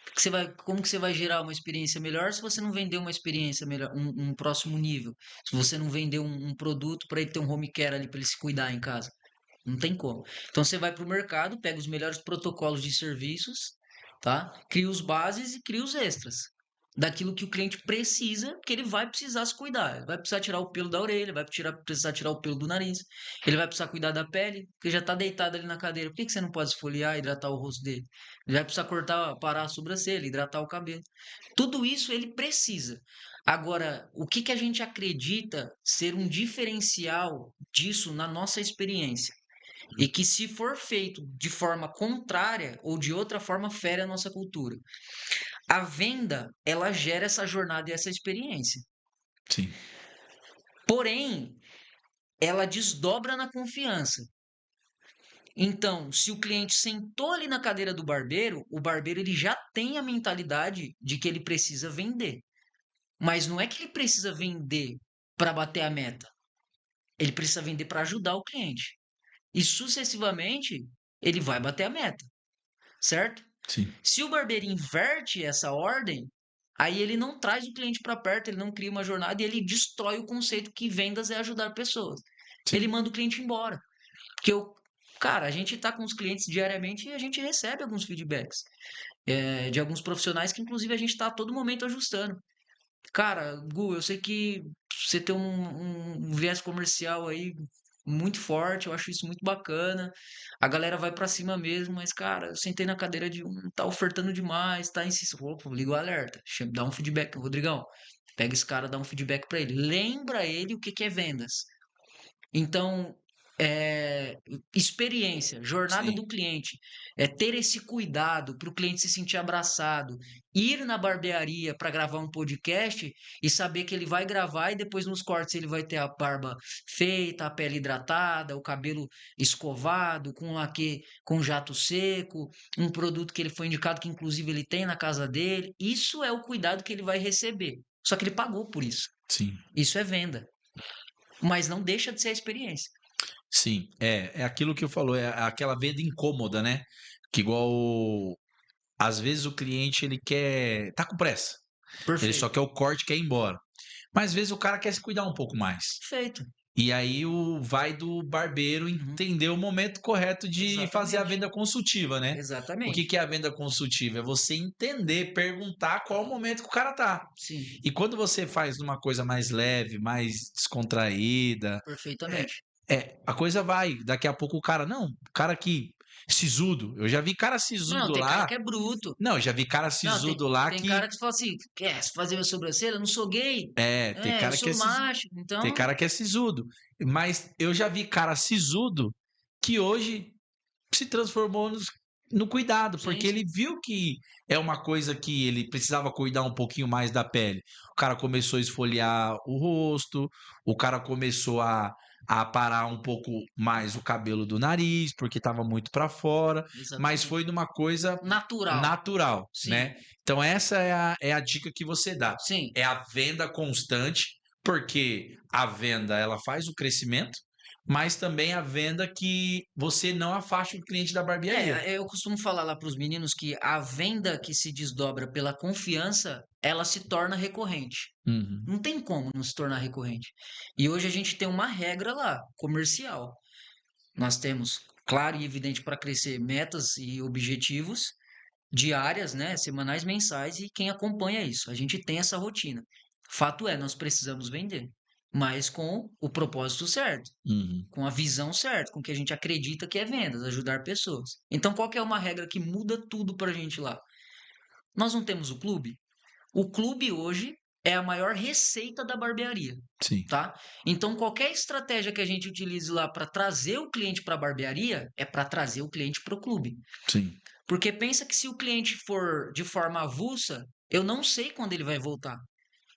Porque como que você vai gerar uma experiência melhor se você não vender uma experiência melhor, um próximo nível? Se você não vender um produto para ele ter um home care ali para ele se cuidar em casa? Não tem como. Então você vai para o mercado, pega os melhores protocolos de serviços, tá? Cria os bases e cria os extras. Daquilo que o cliente precisa, que ele vai precisar se cuidar. Ele vai precisar tirar o pelo da orelha, precisar tirar o pelo do nariz. Ele vai precisar cuidar da pele, porque já está deitado ali na cadeira. Por que você não pode esfoliar e hidratar o rosto dele? Ele vai precisar parar a sobrancelha, hidratar o cabelo. Tudo isso ele precisa. Agora, o que a gente acredita ser um diferencial disso na nossa experiência? E que, se for feito de forma contrária ou de outra forma, fere a nossa cultura. A venda, ela gera essa jornada e essa experiência. Sim. Porém, ela desdobra na confiança. Então, se o cliente sentou ali na cadeira do barbeiro, o barbeiro ele já tem a mentalidade de que ele precisa vender. Mas não é que ele precisa vender para bater a meta. Ele precisa vender para ajudar o cliente. E sucessivamente, ele vai bater a meta, certo? Sim. Se o barbeiro inverte essa ordem, aí ele não traz o cliente para perto, ele não cria uma jornada e ele destrói o conceito que vendas é ajudar pessoas. Ele Sim. manda o cliente embora. Porque cara, a gente está com os clientes diariamente e a gente recebe alguns feedbacks de alguns profissionais que, inclusive, a gente está a todo momento ajustando. Cara, Gu, eu sei que você tem um viés comercial aí muito forte, eu acho isso muito bacana. A galera vai pra cima mesmo, mas, cara, eu sentei na cadeira de um, tá ofertando demais, tá insistindo. Opa, liga o alerta, dá um feedback, Rodrigão. Pega esse cara, dá um feedback pra ele. Lembra ele o que que é vendas. Então, eh, experiência, jornada Sim, do cliente, é ter esse cuidado para o cliente se sentir abraçado, ir na barbearia para gravar um podcast e saber que ele vai gravar e depois nos cortes ele vai ter a barba feita, a pele hidratada, o cabelo escovado, com laque com jato seco, um produto que ele foi indicado que inclusive ele tem na casa dele. Isso é o cuidado que ele vai receber. Só que ele pagou por isso. sim, Isso é venda, mas não deixa de ser a experiência. sim. É aquilo que eu falou, é aquela venda incômoda, né? Que igual, às vezes o cliente ele quer, tá com pressa, ele só Perfeito, quer o corte, quer ir embora. Mas às vezes o cara quer se cuidar um pouco mais. perfeito. E aí vai do barbeiro Uhum. entender o momento correto de fazer a Exatamente, venda consultiva, né? O que exatamente. que é a venda consultiva? É você entender, perguntar qual o momento que o cara tá. Sim, E quando você faz uma coisa mais leve, mais descontraída, é, perfeitamente. a coisa vai. Daqui a pouco o cara, não, o cara que sisudo. Eu já vi cara Não, sisudo tem cara lá. que é bruto. Não, eu já vi cara Não, sisudo lá tem que cara que fala assim: "Quer fazer minha sobrancelha? Eu não sou gay. tem Eu cara que é sou sisudo. macho". Tem Então, cara que é sisudo. Mas eu já vi cara sisudo que hoje se transformou no cuidado, sim, porque ele sim. viu que é uma coisa que ele precisava cuidar um pouquinho mais da pele. O cara começou a esfoliar o rosto, o cara começou a aparar um pouco mais o cabelo do nariz, porque estava muito para fora, mas Exatamente. foi numa coisa Natural. natural, Sim, né? Então essa é a dica que você dá. sim. É a venda constante, porque a venda ela faz o crescimento, mas também a venda que você não afaste o cliente da barbearia. Eu costumo falar lá para os meninos que a venda que se desdobra pela confiança, ela se torna recorrente. Uhum. Não tem como não se tornar recorrente. E hoje a gente tem uma regra lá, comercial. Nós temos, claro e evidente, para crescer metas e objetivos diárias, né, semanais, mensais, e quem acompanha isso. A gente tem essa rotina. Fato é, nós precisamos vender, mas com o propósito certo, Uhum. com a visão certa, com o que a gente acredita que é vendas, ajudar pessoas. Então, qual que é uma regra que muda tudo para a gente lá? Nós não temos o clube? O clube hoje é a maior receita da barbearia, Sim, tá? Então, qualquer estratégia que a gente utilize lá para trazer o cliente para a barbearia é para trazer o cliente para o clube. sim, Porque pensa que se o cliente for de forma avulsa, eu não sei quando ele vai voltar.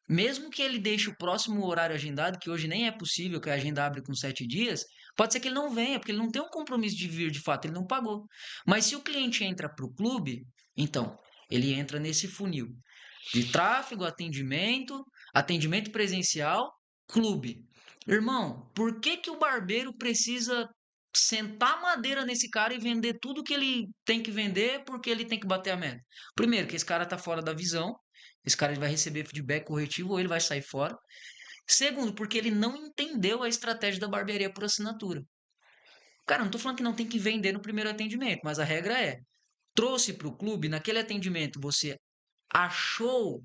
Mesmo que ele deixe o próximo horário agendado, que hoje nem é possível, que a agenda abre com 7 dias, pode ser que ele não venha, porque ele não tem um compromisso de vir de fato, ele não pagou. Mas se o cliente entra para o clube, então, ele entra nesse funil de tráfego, atendimento, atendimento presencial, clube. Irmão, por que que o barbeiro precisa sentar madeira nesse cara e vender tudo que ele tem que vender porque ele tem que bater a meta? Primeiro, que esse cara tá fora da visão, esse cara ele vai receber feedback corretivo ou ele vai sair fora. Segundo, porque ele não entendeu a estratégia da barbearia por assinatura. Cara, não tô falando que não tem que vender no primeiro atendimento, mas a regra é: trouxe para o clube, naquele atendimento você achou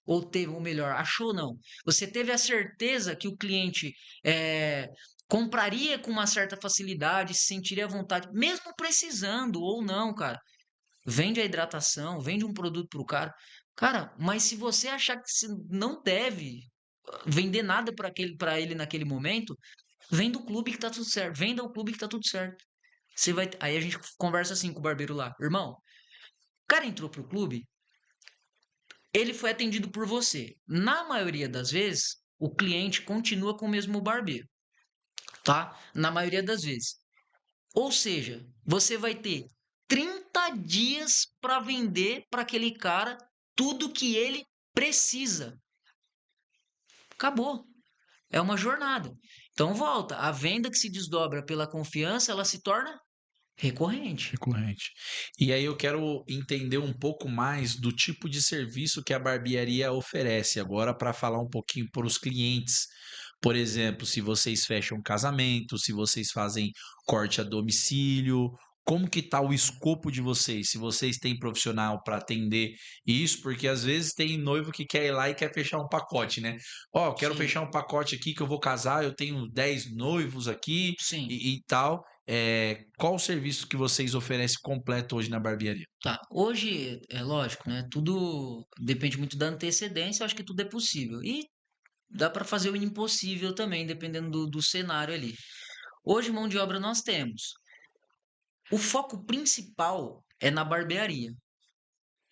ou teve, ou melhor, achou não, você teve a certeza que o cliente compraria com uma certa facilidade, se sentiria à vontade, mesmo precisando ou não, cara. Vende a hidratação, vende um produto para o cara. Cara, mas se você achar que você não deve vender nada para ele naquele momento, venda o clube que tá tudo certo. Venda o clube que tá tudo certo. Você vai, aí a gente conversa assim com o barbeiro lá, irmão. O cara entrou pro clube, ele foi atendido por você. Na maioria das vezes, o cliente continua com o mesmo barbeiro, tá? Na maioria das vezes. Ou seja, você vai ter 30 dias para vender para aquele cara tudo que ele precisa. Acabou. É uma jornada. Então volta, a venda que se desdobra pela confiança, ela se torna recorrente. recorrente. E aí eu quero entender um pouco mais do tipo de serviço que a barbearia oferece agora para falar um pouquinho para os clientes. Por exemplo, se vocês fecham casamento, se vocês fazem corte a domicílio, como que tá o escopo de vocês? Se vocês têm profissional para atender isso, porque às vezes tem noivo que quer ir lá e quer fechar um pacote, né? Ó, eu quero Sim, fechar um pacote aqui que eu vou casar, eu tenho 10 noivos aqui sim. e tal. Qual o serviço que vocês oferecem completo hoje na barbearia? Tá. Hoje, é lógico, né? Tudo depende muito da antecedência, eu acho que tudo é possível. E dá para fazer o impossível também, dependendo do cenário ali. Hoje, mão de obra nós temos. O foco principal é na barbearia,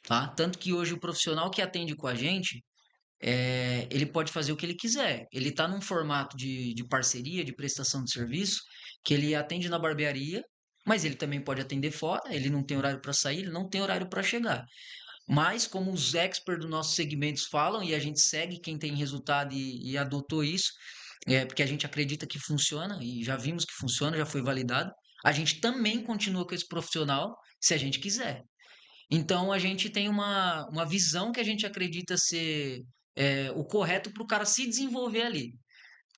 tá? Tanto que hoje o profissional que atende com a gente, ele pode fazer o que ele quiser. Ele está num formato de parceria, de prestação de serviço, que ele atende na barbearia, mas ele também pode atender fora. Ele não tem horário para sair, ele não tem horário para chegar. Mas, como os experts dos nossos segmentos falam, e a gente segue quem tem resultado e adotou isso, porque a gente acredita que funciona, e já vimos que funciona, já foi validado, a gente também continua com esse profissional se a gente quiser. Então, a gente tem uma visão que a gente acredita ser o correto para o cara se desenvolver ali.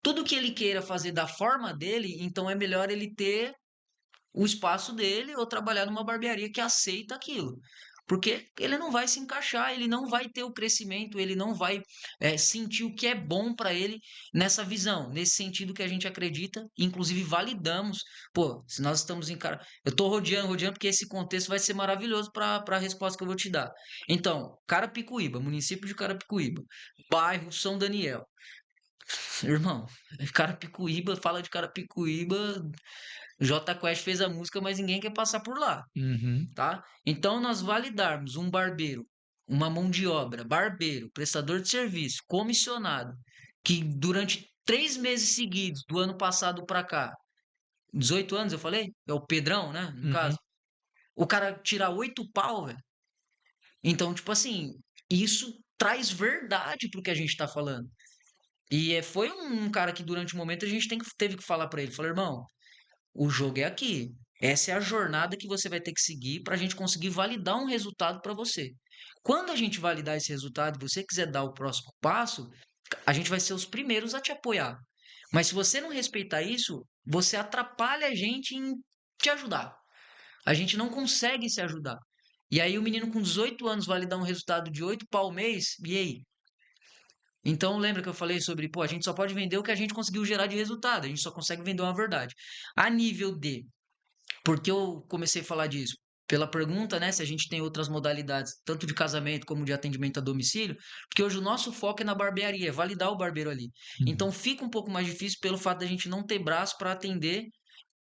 Tudo que ele queira fazer da forma dele, então é melhor ele ter o espaço dele ou trabalhar numa barbearia que aceita aquilo. Porque ele não vai se encaixar, ele não vai ter o crescimento, ele não vai sentir o que é bom para ele nessa visão, nesse sentido que a gente acredita, inclusive validamos. Pô, se nós estamos em cara. Eu tô rodeando, porque esse contexto vai ser maravilhoso para a resposta que eu vou te dar. Então, Carapicuíba, município de Carapicuíba, bairro São Daniel. Irmão, Carapicuíba, fala de Carapicuíba, Jota Quest fez a música, mas ninguém quer passar por lá, Uhum. tá? Então, nós validarmos um barbeiro, uma mão de obra, barbeiro, prestador de serviço, comissionado, que durante 3 meses seguidos, do ano passado para cá, 18 anos, eu falei? É o Pedrão, né? No Uhum. caso. O cara tirar 8 pau, velho. Então, tipo assim, isso traz verdade pro que a gente tá falando. E foi um cara que durante o momento a gente teve que falar para ele, falou, irmão, o jogo é aqui. Essa é a jornada que você vai ter que seguir para a gente conseguir validar um resultado para você. Quando a gente validar esse resultado e você quiser dar o próximo passo, a gente vai ser os primeiros a te apoiar. Mas se você não respeitar isso, você atrapalha a gente em te ajudar. A gente não consegue se ajudar. E aí o menino com 18 anos validar um resultado de 8 pau mês, e aí? Então lembra que eu falei sobre, pô, a gente só pode vender o que a gente conseguiu gerar de resultado, a gente só consegue vender uma verdade. A nível de porque eu comecei a falar disso? Pela pergunta, né, se a gente tem outras modalidades, tanto de casamento como de atendimento a domicílio, porque hoje o nosso foco é na barbearia, é validar o barbeiro ali. Uhum. Então fica um pouco mais difícil pelo fato da gente não ter braço para atender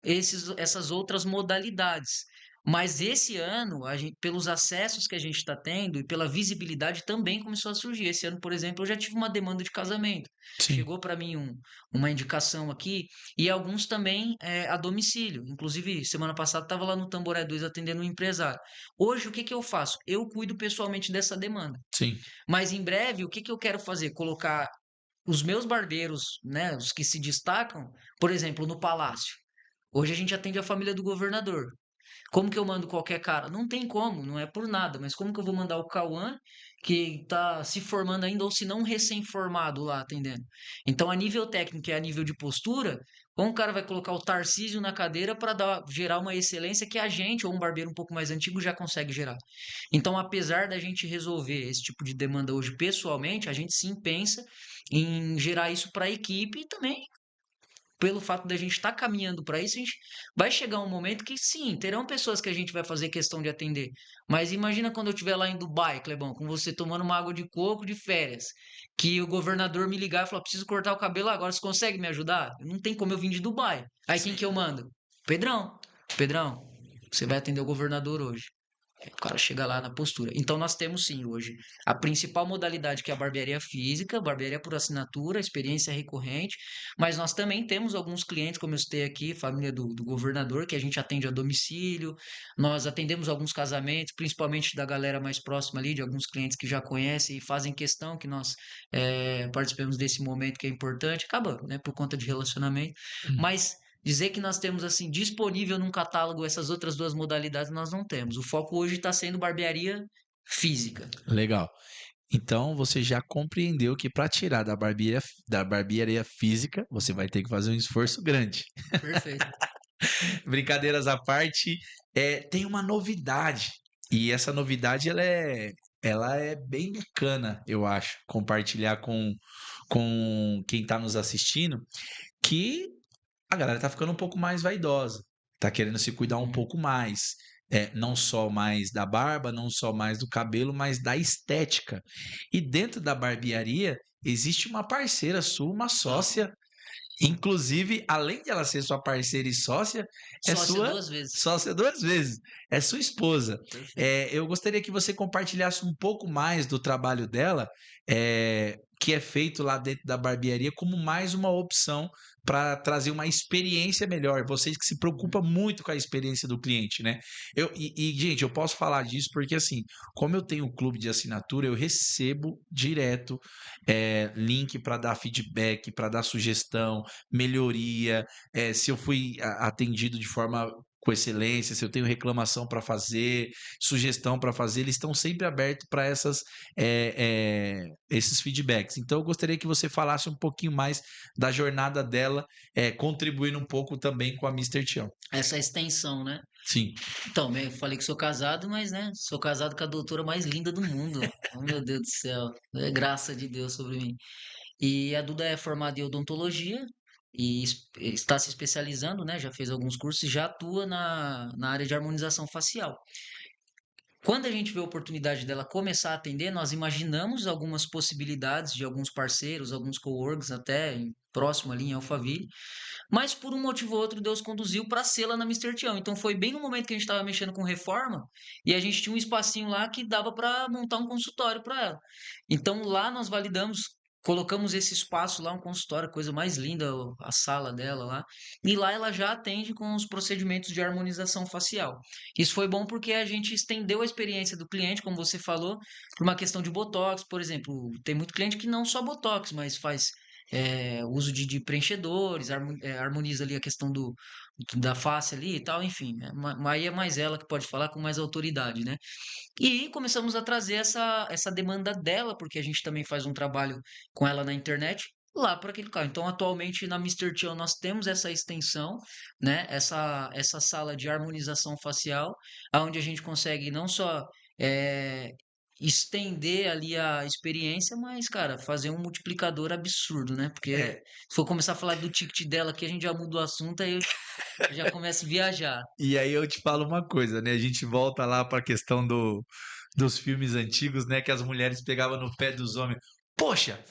essas outras modalidades. Mas esse ano, pelos acessos que a gente está tendo e pela visibilidade também começou a surgir. Esse ano, por exemplo, eu já tive uma demanda de casamento. Sim. Chegou para mim uma indicação aqui e alguns também a domicílio. Inclusive, semana passada estava lá no Tamboré 2 atendendo um empresário. Hoje, o que que eu faço? Eu cuido pessoalmente dessa demanda. Sim. Mas em breve, o que que eu quero fazer? Colocar os meus barbeiros, né, os que se destacam, por exemplo, no Palácio. Hoje a gente atende a família do governador. Como que eu mando qualquer cara? Não tem como, não é por nada, mas como que eu vou mandar o Cauã, que está se formando ainda, ou se não recém-formado lá atendendo? Então, a nível técnico e a nível de postura, como o cara vai colocar o Tarcísio na cadeira para gerar uma excelência que a gente, ou um barbeiro um pouco mais antigo, já consegue gerar? Então, apesar da gente resolver esse tipo de demanda hoje pessoalmente, a gente sim pensa em gerar isso para a equipe e também pelo fato da gente estar caminhando para isso, a gente vai chegar um momento que sim, terão pessoas que a gente vai fazer questão de atender. Mas imagina quando eu estiver lá em Dubai, Clebão, com você tomando uma água de coco de férias, que o governador me ligar e falar: preciso cortar o cabelo agora, você consegue me ajudar? Não tem como eu vir de Dubai. Aí quem que eu mando? Pedrão. Pedrão, você vai atender o governador hoje. O cara chega lá na postura. Então nós temos sim hoje a principal modalidade que é a barbearia física, barbearia por assinatura, experiência recorrente, mas nós também temos alguns clientes, como eu citei aqui, família do governador, que a gente atende a domicílio, nós atendemos alguns casamentos, principalmente da galera mais próxima ali, de alguns clientes que já conhecem e fazem questão que nós participemos desse momento que é importante, acaba, né, por conta de relacionamento, Uhum. mas dizer que nós temos assim disponível num catálogo essas outras duas modalidades, nós não temos. O foco hoje está sendo barbearia física. Legal. Então você já compreendeu que para tirar da barbearia física, você vai ter que fazer um esforço grande. Perfeito. Brincadeiras à parte, tem uma novidade. E essa novidade ela é bem bacana, eu acho, compartilhar com quem está nos assistindo, que a galera tá ficando um pouco mais vaidosa, tá querendo se cuidar um Uhum. pouco mais. Não só mais da barba, não só mais do cabelo, mas da estética. E dentro da barbearia existe uma parceira sua, uma Tá. sócia, Inclusive, além de ela ser sua parceira e sócia, é Sócia sua 2 vezes. sócia 2 vezes, é sua esposa. Perfeito. Eu gostaria que você compartilhasse um pouco mais do trabalho dela, que é feito lá dentro da barbearia, como mais uma opção para trazer uma experiência melhor. Vocês que se Uhum. preocupam muito com a experiência do cliente, né? Gente, eu posso falar disso porque, assim, como eu tenho um clube de assinatura, eu recebo direto link para dar feedback, para dar sugestão, melhoria, se eu fui atendido de forma com excelência, se eu tenho reclamação para fazer, sugestão para fazer, eles estão sempre abertos para esses feedbacks. Então, eu gostaria que você falasse um pouquinho mais da jornada dela, contribuindo um pouco também com a Mister Tião. Essa extensão, né? Sim. Então, eu falei que sou casado, mas, né, sou casado com a doutora mais linda do mundo. Oh, meu Deus do céu. É graça de Deus sobre mim. E a Duda é formada em odontologia e está se especializando, né? Já fez alguns cursos e já atua na área de harmonização facial. Quando a gente vê a oportunidade dela começar a atender, nós imaginamos algumas possibilidades de alguns parceiros, alguns coworks até próximo ali em Alphaville, mas por um motivo ou outro Deus conduziu para ser lá na Mister Tião. Então foi bem no momento que a gente estava mexendo com reforma e a gente tinha um espacinho lá que dava para montar um consultório para ela. Então lá nós validamos, colocamos esse espaço lá, um consultório, coisa mais linda, a sala dela lá. E lá ela já atende com os procedimentos de harmonização facial. Isso foi bom porque a gente estendeu a experiência do cliente, como você falou, por uma questão de botox, por exemplo. Tem muito cliente que não só botox, mas faz uso de preenchedores, harmoniza ali a questão da face ali e tal, enfim. Aí é mais ela que pode falar com mais autoridade, né? E começamos a trazer essa demanda dela, porque a gente também faz um trabalho com ela na internet, lá para aquele carro. Então, atualmente na Mister Tião nós temos essa extensão, né? Essa sala de harmonização facial, onde a gente consegue não só eh, estender ali a experiência, mas, cara, fazer um multiplicador absurdo, né? Porque É, se for começar a falar do ticket dela aqui, a gente já muda o assunto, aí eu já começo a viajar. e aí eu te falo uma coisa, né? A gente volta lá para a questão dos filmes antigos, né? Que as mulheres pegavam no pé dos homens. Poxa,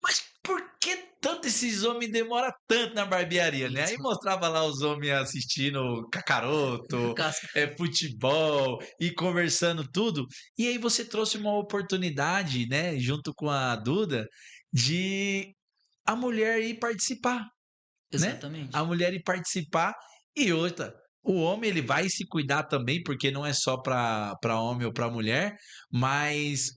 mas por que tanto esses homens demoram tanto na barbearia, né? Aí Isso. mostrava lá os homens assistindo Kakaroto, futebol e conversando tudo. E aí você trouxe uma oportunidade, né? Junto com a Duda, de a mulher ir participar, né? A Exatamente. mulher ir participar e outra, o homem ele vai se cuidar também, porque não é só para homem ou para mulher, mas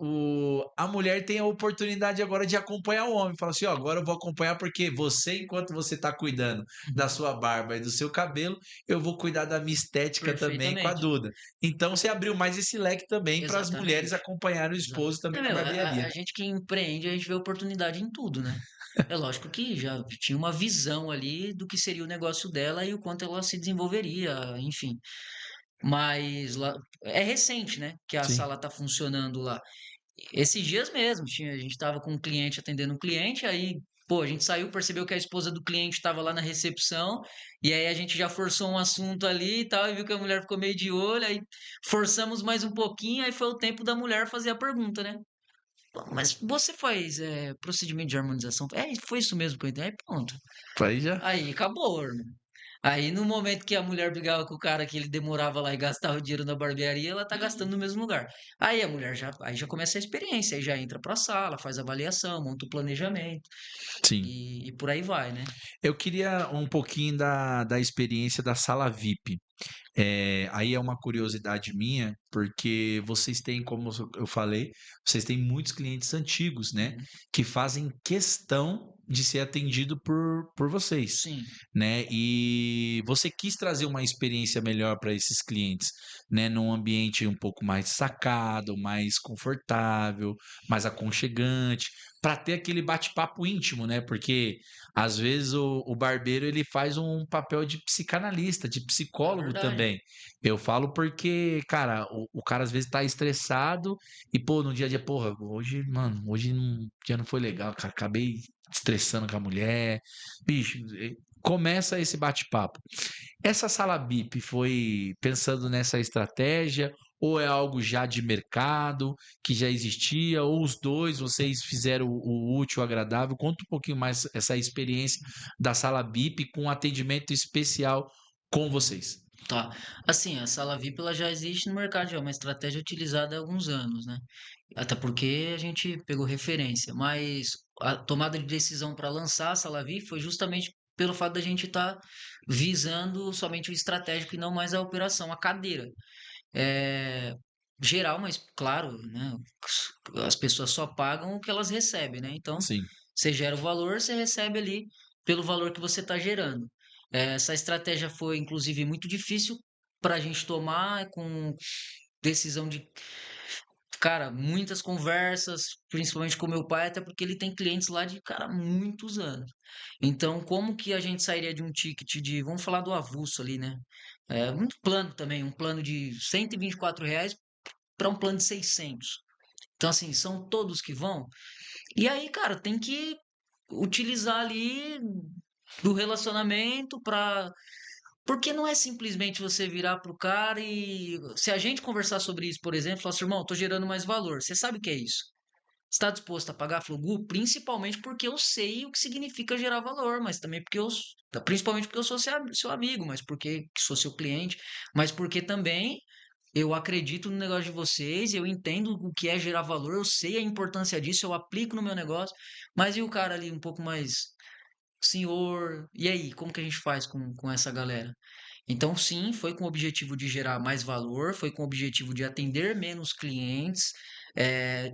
a mulher tem a oportunidade agora de acompanhar o homem. Fala assim, ó, agora eu vou acompanhar porque você, enquanto você está cuidando da Uhum. sua barba e do seu cabelo, eu vou cuidar da minha estética também com a Perfeitamente. Duda. Então você abriu mais esse leque também para as mulheres Exatamente. acompanharem o Exa esposo também é, na meu, a barbearia. a gente que empreende, a gente vê oportunidade em tudo, né. É lógico que já tinha uma visão ali do que seria o negócio dela e o quanto ela se desenvolveria, enfim. Mas lá é recente, né, que a Sim. sala tá funcionando lá. Esses dias mesmo, a gente estava com um cliente atendendo um cliente, aí, pô, a gente saiu, percebeu que a esposa do cliente estava lá na recepção, e aí a gente já forçou um assunto ali e tal, e viu que a mulher ficou meio de olho, aí forçamos mais um pouquinho, aí foi o tempo da mulher fazer a pergunta, né? "Pô, mas você faz procedimento de harmonização?" É, foi isso mesmo que eu entendi. Aí pronto. Aí já. Aí acabou, irmão. Aí no momento que a mulher brigava com o cara que ele demorava lá e gastava dinheiro na barbearia, ela tá gastando no mesmo lugar. Aí a mulher já começa a experiência, aí já entra pra sala, faz avaliação, monta o planejamento Sim. e por aí vai, né. Eu queria um pouquinho da experiência da sala VIP. Aí é uma curiosidade minha, porque vocês têm, como eu falei, vocês têm muitos clientes antigos, né, Uhum. que fazem questão de ser atendido por vocês, Sim, né. E você quis trazer uma experiência melhor para esses clientes, né, num ambiente um pouco mais sacado, mais confortável, mais aconchegante, para ter aquele bate-papo íntimo, né, porque às vezes o barbeiro ele faz um papel de psicanalista, de é psicólogo verdade. também. Eu falo porque, cara, o cara às vezes tá estressado e, pô, no dia a dia, porra, hoje, mano, hoje o dia não foi legal, cara, acabei estressando com a mulher. Bicho, começa esse bate-papo. Essa sala BIP foi pensando nessa estratégia ou é algo já de mercado, que já existia, ou os dois vocês fizeram o útil, o agradável? Conta um pouquinho mais essa experiência da sala VIP com atendimento especial com vocês. Tá. Assim, a sala VIP ela já existe no mercado, já é uma estratégia utilizada há alguns anos, né? Até porque a gente pegou referência, mas a tomada de decisão para lançar a sala VIP foi justamente pelo fato da gente estar visando somente o estratégico e não mais a operação, a cadeira. É geral, mas claro, né? As pessoas só pagam o que elas recebem, né? Então, Sim. você gera o valor, você recebe ali pelo valor que você está gerando. Essa estratégia foi, inclusive, muito difícil para a gente tomar com decisão de, cara, muitas conversas, principalmente com meu pai, até porque ele tem clientes lá de, cara, muitos anos. Então, como que a gente sairia de um ticket de, vamos falar do avulso ali, né? Um plano também, um plano de R$ 124 para um plano de 600. Então, assim, são todos que vão. E aí, cara, tem que utilizar ali do relacionamento para. Porque não é simplesmente você virar pro cara e. Se a gente conversar sobre isso, por exemplo, falar assim, irmão, tô gerando mais valor. Você sabe o que é isso? Está disposto a pagar Flugu? Principalmente porque eu sei o que significa gerar valor, mas também porque eu. Principalmente porque eu sou seu amigo, mas porque sou seu cliente, mas porque também eu acredito no negócio de vocês, eu entendo o que é gerar valor, eu sei a importância disso, eu aplico no meu negócio, mas e o cara ali um pouco mais senhor, e aí, como que a gente faz com essa galera? Então, sim, foi com o objetivo de gerar mais valor, foi com o objetivo de atender menos clientes,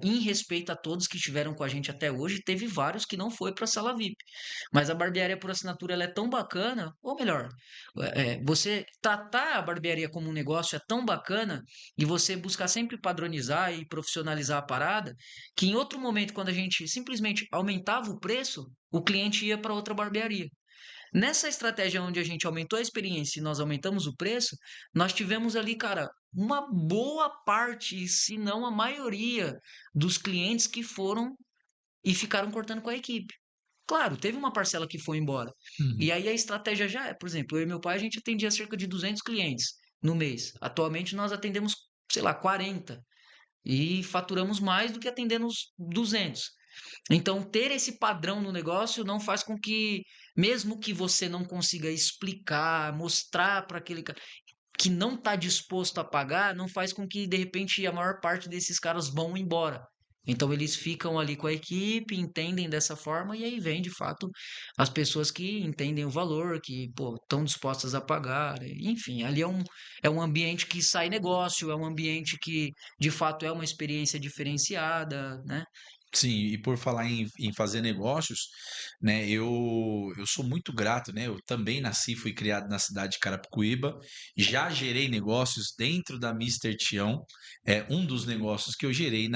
em respeito a todos que estiveram com a gente até hoje, teve vários que não foi para a sala VIP. Mas a barbearia por assinatura ela é tão bacana, ou melhor, você tratar a barbearia como um negócio é tão bacana e você buscar sempre padronizar e profissionalizar a parada, que em outro momento, quando a gente simplesmente aumentava o preço, o cliente ia para outra barbearia. Nessa estratégia onde a gente aumentou a experiência e nós aumentamos o preço, nós tivemos ali, cara, uma boa parte, se não a maioria dos clientes que foram e ficaram cortando com a equipe. Claro, teve uma parcela que foi embora. Uhum. E aí a estratégia já é, por exemplo, eu e meu pai, a gente atendia cerca de 200 clientes no mês. Atualmente nós atendemos, sei lá, 40 e faturamos mais do que atendendo os 200. Então, ter esse padrão no negócio não faz com que, mesmo que você não consiga explicar, mostrar para aquele cara que não está disposto a pagar, não faz com que, de repente, a maior parte desses caras vão embora. Então, eles ficam ali com a equipe, entendem dessa forma, e aí vem, de fato, as pessoas que entendem o valor, que, pô, estão dispostas a pagar. Enfim, ali é um ambiente que sai negócio, é um ambiente que, de fato, é uma experiência diferenciada, né? Sim, e por falar em fazer negócios, né, eu sou muito grato, né, eu também nasci, fui criado na cidade de Carapicuíba, já gerei negócios dentro da Mister Tião, um dos negócios que eu gerei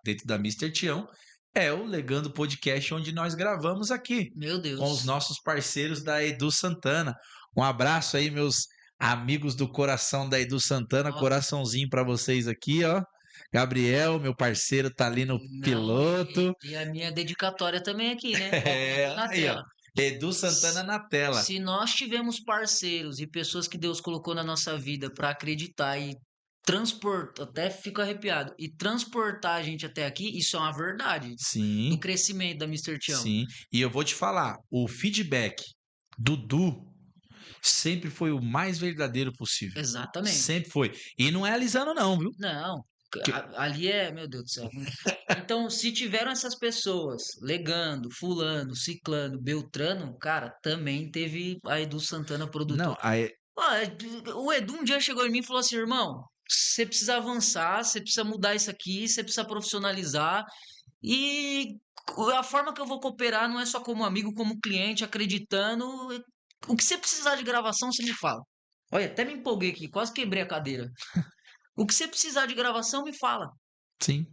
dentro da Mister Tião é o Legando Podcast, onde nós gravamos aqui, Meu com os Deus. nossos parceiros da Edu Santana. Um abraço aí, meus amigos do coração da Edu Santana, Ó, coraçãozinho para vocês aqui, ó. Gabriel, meu parceiro, tá ali no não, piloto. e a minha dedicatória também aqui, né? Ó, É, na aí, ó. tela. Edu Santana S- na tela. Se nós tivemos parceiros e pessoas que Deus colocou na nossa vida para acreditar e transportar, até fico arrepiado, e transportar a gente até aqui, isso é uma verdade do Sim, crescimento da Mister Tião. sim. E eu vou te falar, o feedback do Du sempre foi o mais verdadeiro possível. Exatamente. Sempre foi. E não é alisando, não, viu? Não, Que- ali é, meu Deus do céu. Então, se tiveram essas pessoas, Legando, Fulano, Ciclano, Beltrano, cara, também teve a Edu Santana Não, produtor. aí, O Edu um dia chegou em mim e falou assim, irmão, você precisa avançar, você precisa mudar isso aqui, você precisa profissionalizar e a forma que eu vou cooperar não é só como amigo, como cliente, acreditando. O que você precisar de gravação, você me fala. Olha, até me empolguei aqui, quase quebrei a cadeira. O que você precisar de gravação, me fala. sim.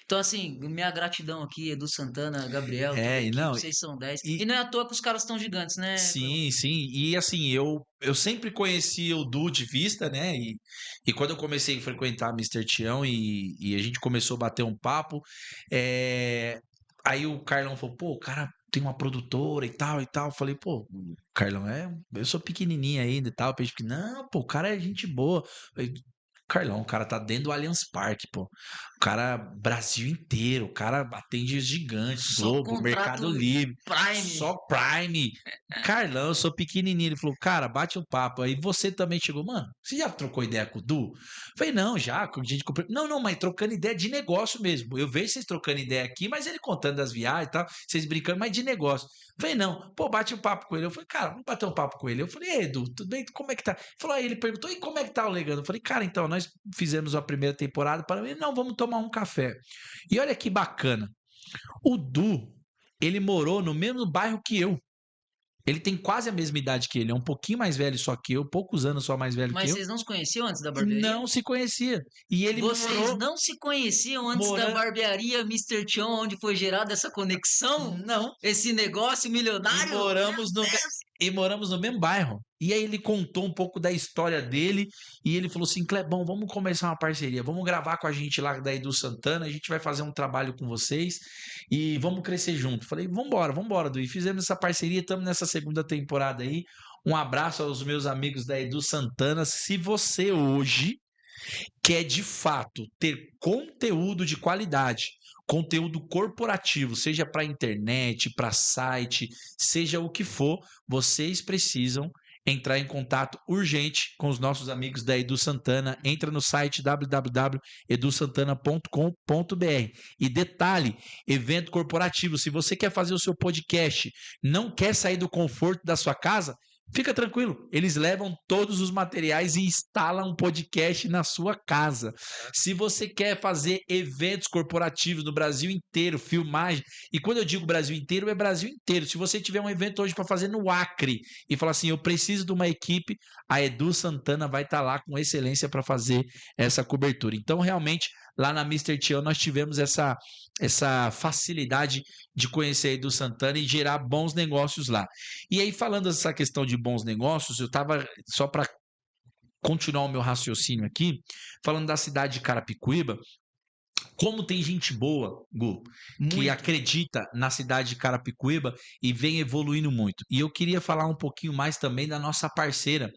Então, assim, minha gratidão aqui, Edu Santana, Gabriel, toda a E equipe, não, vocês são 10. e E não é à toa que os caras estão gigantes, né, Cauã? sim, sim. E assim, eu sempre conheci o Du de vista, né? E quando eu comecei a frequentar Mister Tião e a gente começou a bater um papo, é, aí o Carlão falou, pô, o cara tem uma produtora e tal e tal. Eu falei, pô, Carlão, eu sou pequenininho ainda e tal. Não, pô, o cara é gente boa. Carlão, o cara tá dentro do Allianz Parque, pô. O cara, Brasil inteiro, o cara atende os gigantes, Só Globo, Mercado contrato Livre, Prime. só Prime. Carlão, eu sou pequenininho. Ele falou, cara, bate um papo. Aí você também chegou, mano, você já trocou ideia com o Du? Falei, não, já, com gente comprou. Não, não, mas trocando ideia de negócio mesmo. Eu vejo vocês trocando ideia aqui, mas ele contando das viagens e tal, vocês brincando, mas de negócio. Falei, não, pô, bate um papo com ele. Eu falei, cara, vamos bater um papo com ele. Eu falei, Edu, tudo bem? Como é que tá? Ele falou, aí ele perguntou, e como é que tá o Legando? Eu falei, cara, então, nós fizemos a primeira temporada para mim, não, vamos tomar um café. E olha que bacana. O Du, ele morou no mesmo bairro que eu. Ele tem quase a mesma idade que ele, é um pouquinho mais velho só que eu, poucos anos só mais velho que Mas eu, vocês não se conheciam antes da e barbearia? não se conhecia. E ele Vocês morou, não se conheciam antes da morando, barbearia Mister Chon, onde foi gerada essa conexão? não, Esse negócio e milionário? Meu moramos no, Deus! e moramos no mesmo bairro. E aí ele contou um pouco da história dele e ele falou assim, Clebão, vamos começar uma parceria, vamos gravar com a gente lá da Edu Santana, a gente vai fazer um trabalho com vocês e vamos crescer junto. Falei, vambora, Du. E fizemos essa parceria, estamos nessa segunda temporada aí. Um abraço aos meus amigos da Edu Santana. Se você hoje quer de fato ter conteúdo de qualidade, conteúdo corporativo, seja para internet, para site, seja o que for, vocês precisam entrar em contato urgente com os nossos amigos da Edu Santana. Entra no site www.edusantana.com.br. E detalhe, evento corporativo, se você quer fazer o seu podcast, não quer sair do conforto da sua casa, fica tranquilo, eles levam todos os materiais e instalam um podcast na sua casa. Se você quer fazer eventos corporativos no Brasil inteiro, filmagem, e quando eu digo Brasil inteiro, é Brasil inteiro. Se você tiver um evento hoje para fazer no Acre e falar assim, eu preciso de uma equipe, a Edu Santana vai estar lá com excelência para fazer essa cobertura. Então, realmente, lá na Mister Tião nós tivemos essa facilidade de conhecer a Edu Santana e gerar bons negócios lá. E aí, falando dessa questão de bons negócios, eu estava, só para continuar o meu raciocínio aqui, falando da cidade de Carapicuíba, como tem gente boa, Gu, que Muito. acredita na cidade de Carapicuíba e vem evoluindo muito. E eu queria falar um pouquinho mais também da nossa parceira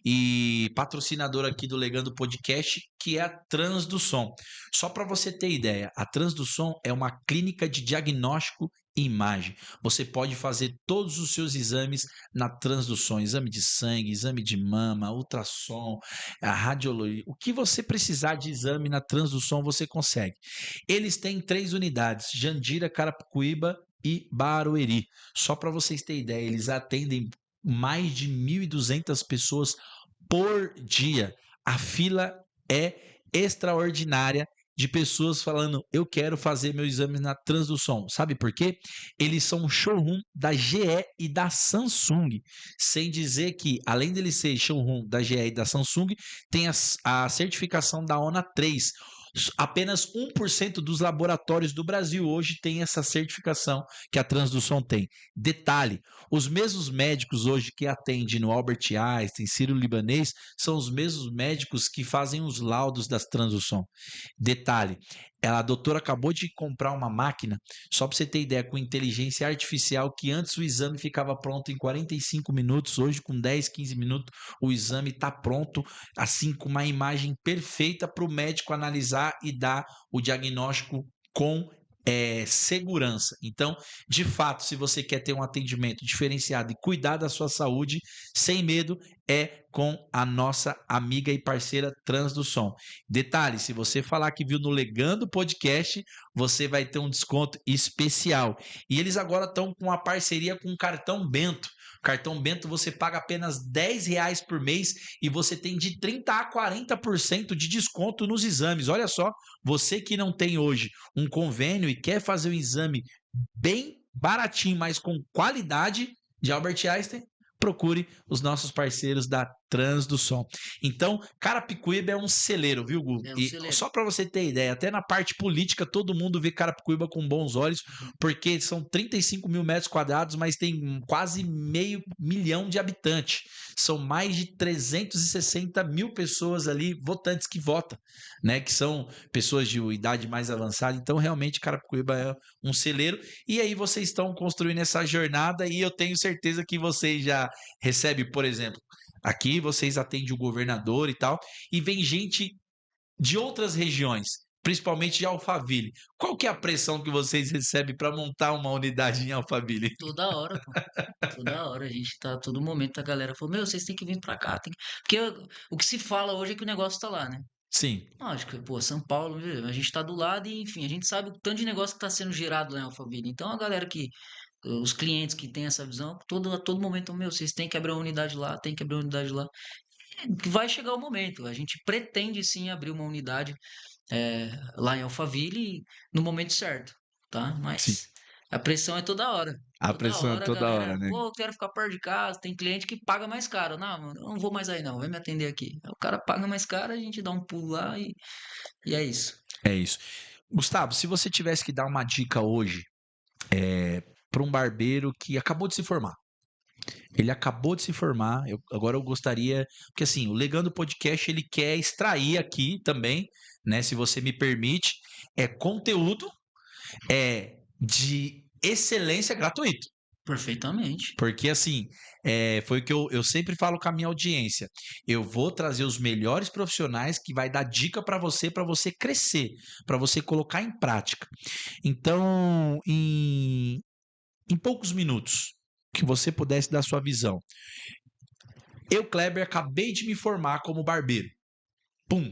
e patrocinadora aqui do Legando Podcast, que é a Trans do Som. Só para você ter ideia, a Trans do Som é uma clínica de diagnóstico e imagem. Você pode fazer todos os seus exames na Trans do Som, exame de sangue, exame de mama, ultrassom, a radiologia, o que você precisar de exame na Trans do Som, você consegue. Eles têm 3 unidades: Jandira, Carapicuíba e Barueri. Só para vocês terem ideia, eles atendem mais de 1.200 pessoas por dia. A fila é extraordinária de pessoas falando, eu quero fazer meu exame na Trans do Som. Sabe por quê? Eles são um showroom da GE e da Samsung. Sem dizer que, além dele ser showroom da GE e da Samsung, tem a certificação da ONA 3. Apenas 1% dos laboratórios do Brasil hoje tem essa certificação que a Trans do Som tem. Detalhe, os mesmos médicos hoje que atendem no Albert Einstein, Sírio-Libanês, são os mesmos médicos que fazem os laudos das Trans do Som. Detalhe, a doutora acabou de comprar uma máquina, só para você ter ideia, com inteligência artificial, que antes o exame ficava pronto em 45 minutos, hoje com 10, 15 minutos o exame está pronto, assim com uma imagem perfeita para o médico analisar e dar o diagnóstico com segurança. Então, de fato, se você quer ter um atendimento diferenciado e cuidar da sua saúde sem medo, é com a nossa amiga e parceira Trans do Som. Detalhe, se você falar que viu no Legando Podcast, você vai ter um desconto especial. E eles agora estão com uma parceria com o Cartão Bento. Cartão Bento você paga apenas R$ 10 por mês e você tem de 30% a 40% de desconto nos exames. Olha só, você que não tem hoje um convênio e quer fazer um exame bem baratinho, mas com qualidade de Albert Einstein, procure os nossos parceiros da Trans do Som. Então, Carapicuíba é um celeiro, viu, Gu? É um E celeiro. só para você ter ideia, até na parte política todo mundo vê Carapicuíba com bons olhos, porque são 35 mil metros quadrados, mas tem quase meio milhão de habitantes. São mais de 360 mil pessoas ali, votantes que votam, né? Que são pessoas de idade mais avançada. Então, realmente, Carapicuíba é um celeiro. E aí vocês estão construindo essa jornada e eu tenho certeza que vocês já recebem, por exemplo, aqui vocês atendem o governador e tal, e vem gente de outras regiões, principalmente de Alphaville, qual que é a pressão que vocês recebem para montar uma unidade em Alphaville? Toda hora, pô. Toda hora. A gente tá, a todo momento a galera falou, meu, vocês têm que vir pra cá. Porque o que se fala hoje é que o negócio tá lá, né? Sim, Lógico, pô, São Paulo, a gente tá do lado e, enfim, a gente sabe o tanto de negócio que tá sendo gerado lá em Alphaville. Então a galera os clientes que têm essa visão, a todo momento, meu, vocês têm que abrir uma unidade lá, tem que abrir uma unidade lá. Que vai chegar o momento. A gente pretende sim abrir uma unidade lá em Alphaville no momento certo, tá? sim. Mas a pressão é toda hora. A Toda pressão é hora a toda hora, galera, né? pô, eu quero ficar perto de casa. Tem cliente que paga mais caro. Não, mano, eu não vou mais aí não, vai me atender aqui. Aí o cara paga mais caro, a gente dá um pulo lá e é isso. É isso. Gustavo, se você tivesse que dar uma dica hoje para um barbeiro que acabou de se formar, ele acabou de se formar, agora eu gostaria, porque assim, o Legando Podcast ele quer extrair aqui também, né, se você me permite, conteúdo de excelência gratuito. Perfeitamente. Porque assim, foi o que eu sempre falo com a minha audiência. Eu vou trazer os melhores profissionais que vai dar dica para você crescer, para você colocar em prática. Então, em poucos minutos, que você pudesse dar sua visão. Eu, Kleber, acabei de me formar como barbeiro. Pum!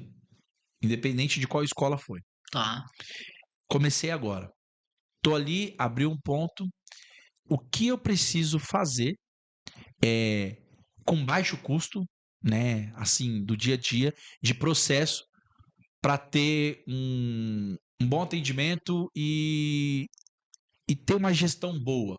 Independente de qual escola foi. Tá. Comecei agora. Tô ali, abri um ponto. O que eu preciso fazer com baixo custo, né? Assim, do dia a dia, de processo, para ter um bom atendimento e ter uma gestão boa.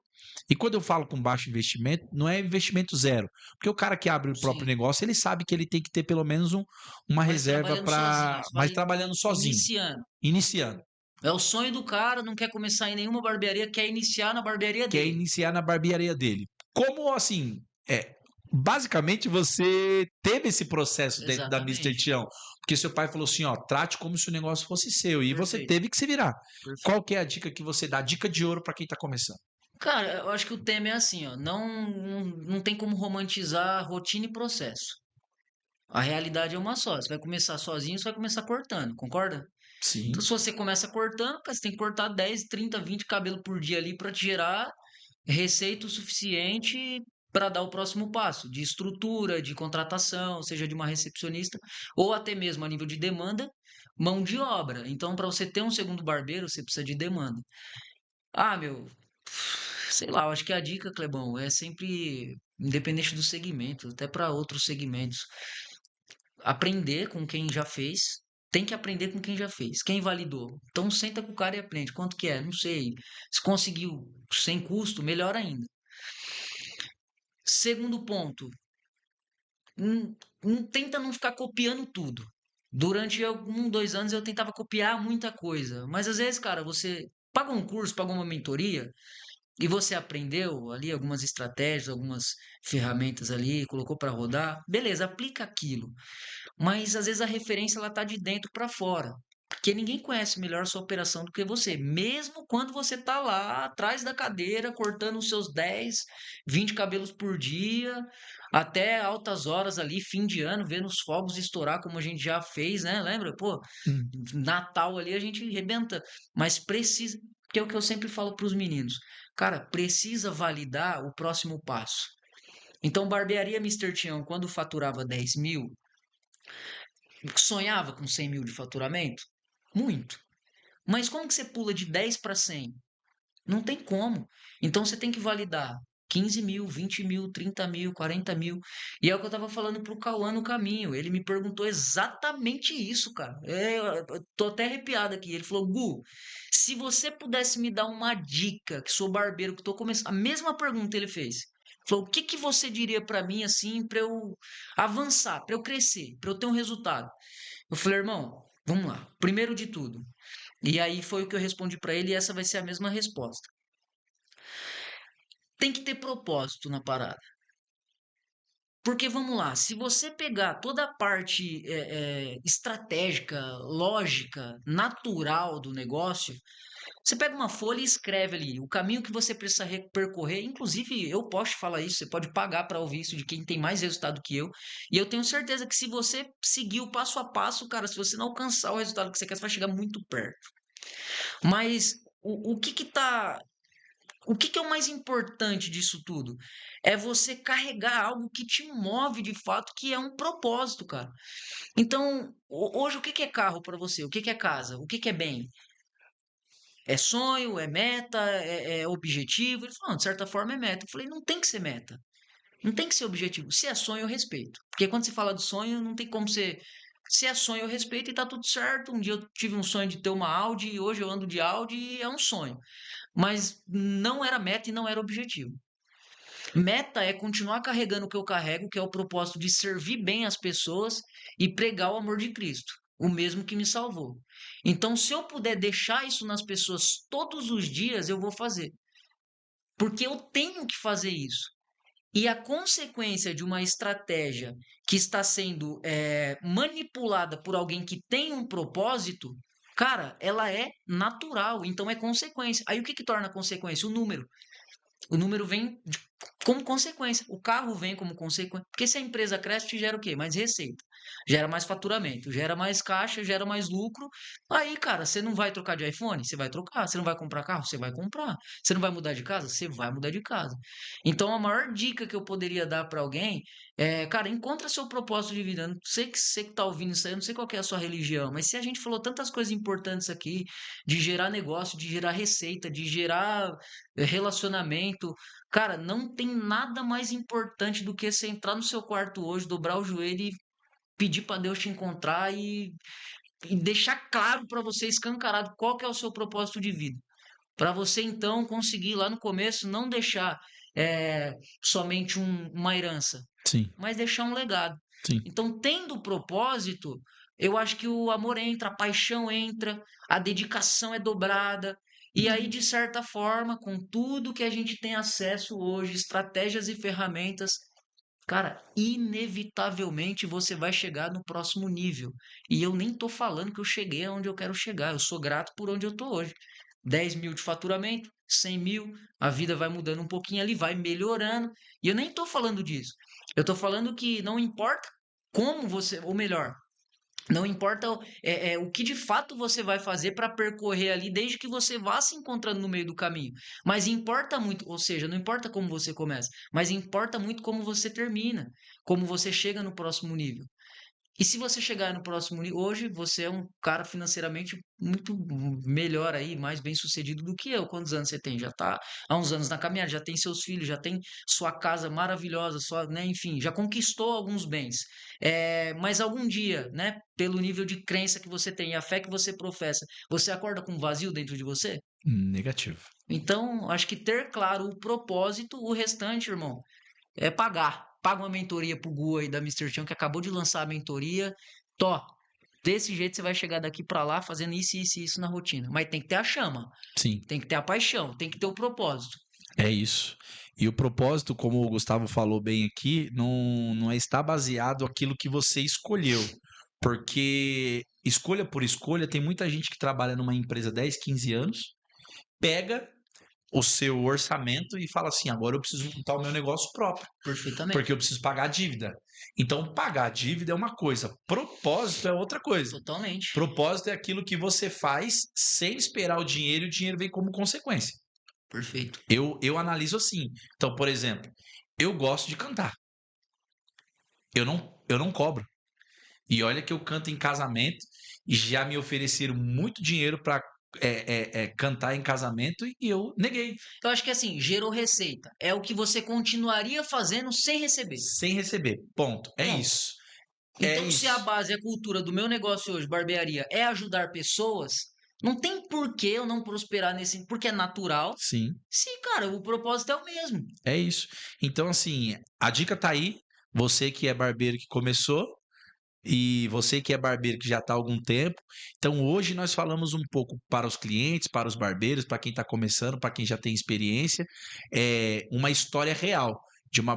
E quando eu falo com baixo investimento, não é investimento zero. Porque o cara que abre o próprio Sim. negócio, ele sabe que ele tem que ter pelo menos uma Mas reserva trabalhando sozinho, para. você Mas vai trabalhando sozinho, iniciando. iniciando. É o sonho do cara, não quer começar em nenhuma barbearia, quer iniciar na barbearia Quer dele. iniciar na barbearia dele. Como assim? Basicamente você teve esse processo dentro da Mister Exatamente. Tião. Porque seu pai falou assim: ó, trate como se o negócio fosse seu. E você Perfeito. teve que se virar. Perfeito. Qual que é a dica que você dá? Dica de ouro para quem tá começando. Cara, eu acho que o tema é assim, ó, não tem como romantizar rotina e processo. A realidade é uma só. Você vai começar sozinho, você vai começar cortando, concorda? Então, se Sim, você começa cortando, cara, você tem que cortar 10, 30, 20 cabelos por dia ali para te gerar receita o suficiente para dar o próximo passo de estrutura, de contratação, seja de uma recepcionista, ou até mesmo a nível de demanda, mão de obra. Então, para você ter um segundo barbeiro, você precisa de demanda. Ah, meu, sei lá, eu acho que a dica, Clebão, é sempre independente do segmento, até para outros segmentos, aprender com quem já fez. Tem que aprender com quem já fez, quem validou. Então senta com o cara e aprende. Quanto que é? Não sei. Se conseguiu sem custo, melhor ainda. Segundo ponto, tenta não ficar copiando tudo. Durante 2 anos eu tentava copiar muita coisa, mas às vezes, cara, você paga um curso, paga uma mentoria, e você aprendeu ali algumas estratégias, algumas ferramentas ali, colocou para rodar, beleza, aplica aquilo. Mas às vezes a referência ela tá de dentro para fora. Porque ninguém conhece melhor sua operação do que você, mesmo quando você tá lá atrás da cadeira, cortando os seus 10, 20 cabelos por dia, até altas horas ali, fim de ano, vendo os fogos estourar, como a gente já fez, né? Lembra? Pô, hum, Natal ali a gente rebenta, mas precisa, que é o que eu sempre falo para os meninos, cara, precisa validar o próximo passo. Então, barbearia Mister Tião, quando faturava 10 mil, sonhava com 100 mil de faturamento? Muito. Mas como que você pula de 10 para 100? Não tem como. Então você tem que validar 15 mil, 20 mil, 30 mil, 40 mil. E é o que eu tava falando pro Cauã no caminho. Ele me perguntou exatamente isso, cara. Eu tô até arrepiado aqui. Ele falou: Gu, se você pudesse me dar uma dica, que sou barbeiro, que tô começando. A mesma pergunta ele fez. Falou: o que que você diria para mim assim, para eu avançar, para eu crescer, para eu ter um resultado? Eu falei: irmão, vamos lá. Primeiro de tudo. E aí foi o que eu respondi para ele e essa vai ser a mesma resposta. Tem que ter propósito na parada. Porque vamos lá, se você pegar toda a parte estratégica, lógica, natural do negócio, Você pega uma folha e escreve ali o caminho que você precisa percorrer. Inclusive, eu posso te falar isso, você pode pagar para ouvir isso de quem tem mais resultado que eu. E eu tenho certeza que se você seguir o passo a passo, cara, se você não alcançar o resultado que você quer, você vai chegar muito perto. Mas o que que é o mais importante disso tudo? É você carregar algo que te move de fato, que é um propósito, cara. Então, hoje, o que que é carro para você? O que que é casa? O que que é bem? É sonho, é meta, é objetivo? Ele falou, não, de certa forma é meta. Eu falei, não tem que ser meta. Não tem que ser objetivo. Se é sonho, eu respeito. Porque quando se fala de sonho, não tem como ser. Se é sonho, eu respeito e tá tudo certo. Um dia eu tive um sonho de ter uma Audi e hoje eu ando de Audi e é um sonho. Mas não era meta e não era objetivo. Meta é continuar carregando o que eu carrego, que é o propósito de servir bem as pessoas e pregar o amor de Cristo, o mesmo que me salvou. Então, se eu puder deixar isso nas pessoas todos os dias, eu vou fazer. Porque eu tenho que fazer isso. E a consequência de uma estratégia que está sendo manipulada por alguém que tem um propósito, cara, ela é natural, então é consequência. Aí o que, que torna consequência? O número. O número vem como consequência. O carro vem como consequência. Porque se a empresa cresce, gera o quê? Mais receita. Gera mais faturamento, gera mais caixa, gera mais lucro. Aí, cara, você não vai trocar de iPhone? Você vai trocar. Você não vai comprar carro? Você vai comprar. Você não vai mudar de casa? Você vai mudar de casa. Então, a maior dica que eu poderia dar para alguém é, cara, encontra seu propósito de vida. Eu não sei que você que tá ouvindo isso aí, eu não sei qual que é a sua religião, mas se a gente falou tantas coisas importantes aqui, de gerar negócio, de gerar receita, de gerar relacionamento. Cara, não tem nada mais importante do que você entrar no seu quarto hoje, dobrar o joelho e pedir para Deus te encontrar e deixar claro para você, escancarado, qual que é o seu propósito de vida. Para você, então, conseguir lá no começo não deixar somente uma herança, Sim, mas deixar um legado. sim. Então, tendo propósito, eu acho que o amor entra, a paixão entra, a dedicação é dobrada. E aí, de certa forma, com tudo que a gente tem acesso hoje, estratégias e ferramentas, cara, inevitavelmente você vai chegar no próximo nível. E eu nem tô falando que eu cheguei aonde eu quero chegar. Eu sou grato por onde eu tô hoje. 10 mil de faturamento, 100 mil, a vida vai mudando um pouquinho ali, vai melhorando. E eu nem tô falando disso. Eu tô falando que não importa como você, ou melhor, não importa o que de fato você vai fazer para percorrer ali, desde que você vá se encontrando no meio do caminho. Mas importa muito, ou seja, não importa como você começa, mas importa muito como você termina, como você chega no próximo nível. E se você chegar no próximo nível, hoje você é um cara financeiramente muito melhor aí, mais bem sucedido do que eu. Quantos anos você tem? Já está há uns anos na caminhada, já tem seus filhos, já tem sua casa maravilhosa, sua, né, enfim, já conquistou alguns bens. Mas algum dia, né, pelo nível de crença que você tem e a fé que você professa, você acorda com um vazio dentro de você? Negativo. Então, acho que ter claro o propósito, o restante, irmão, é pagar. Paga uma mentoria pro Gu aí da Mister Tião, que acabou de lançar a mentoria. Tó, desse jeito você vai chegar daqui pra lá fazendo isso, isso e isso na rotina. Mas tem que ter a chama, Sim, tem que ter a paixão, tem que ter o propósito. é isso. E o propósito, como o Gustavo falou bem aqui, não é estar baseado aquilo que você escolheu. Porque escolha por escolha, tem muita gente que trabalha numa empresa 10, 15 anos, pega o seu orçamento e fala assim: agora eu preciso montar o meu negócio próprio, porque Perfeitamente. eu preciso pagar a dívida. Então, pagar a dívida é uma coisa, propósito é outra coisa. Totalmente. Propósito é aquilo que você faz sem esperar o dinheiro e o dinheiro vem como consequência. Perfeito. Eu analiso assim. Então, por exemplo, eu gosto de cantar. Eu não cobro. E olha que eu canto em casamento e já me ofereceram muito dinheiro para cantar em casamento e eu neguei, Eu acho que assim, gerou receita. É o que você continuaria fazendo sem receber. sem receber. Ponto. É Ponto. isso. É Então, se a isso. base, a cultura do meu negócio hoje, barbearia, é ajudar pessoas, não tem por que eu não prosperar nesse, porque é natural. Sim, Se, cara, o propósito é o mesmo. é isso. Então, assim, a dica tá aí. Você que é barbeiro que começou e você que é barbeiro que já está há algum tempo. Então, hoje nós falamos um pouco para os clientes, para os barbeiros, para quem está começando, para quem já tem experiência, uma história real. de uma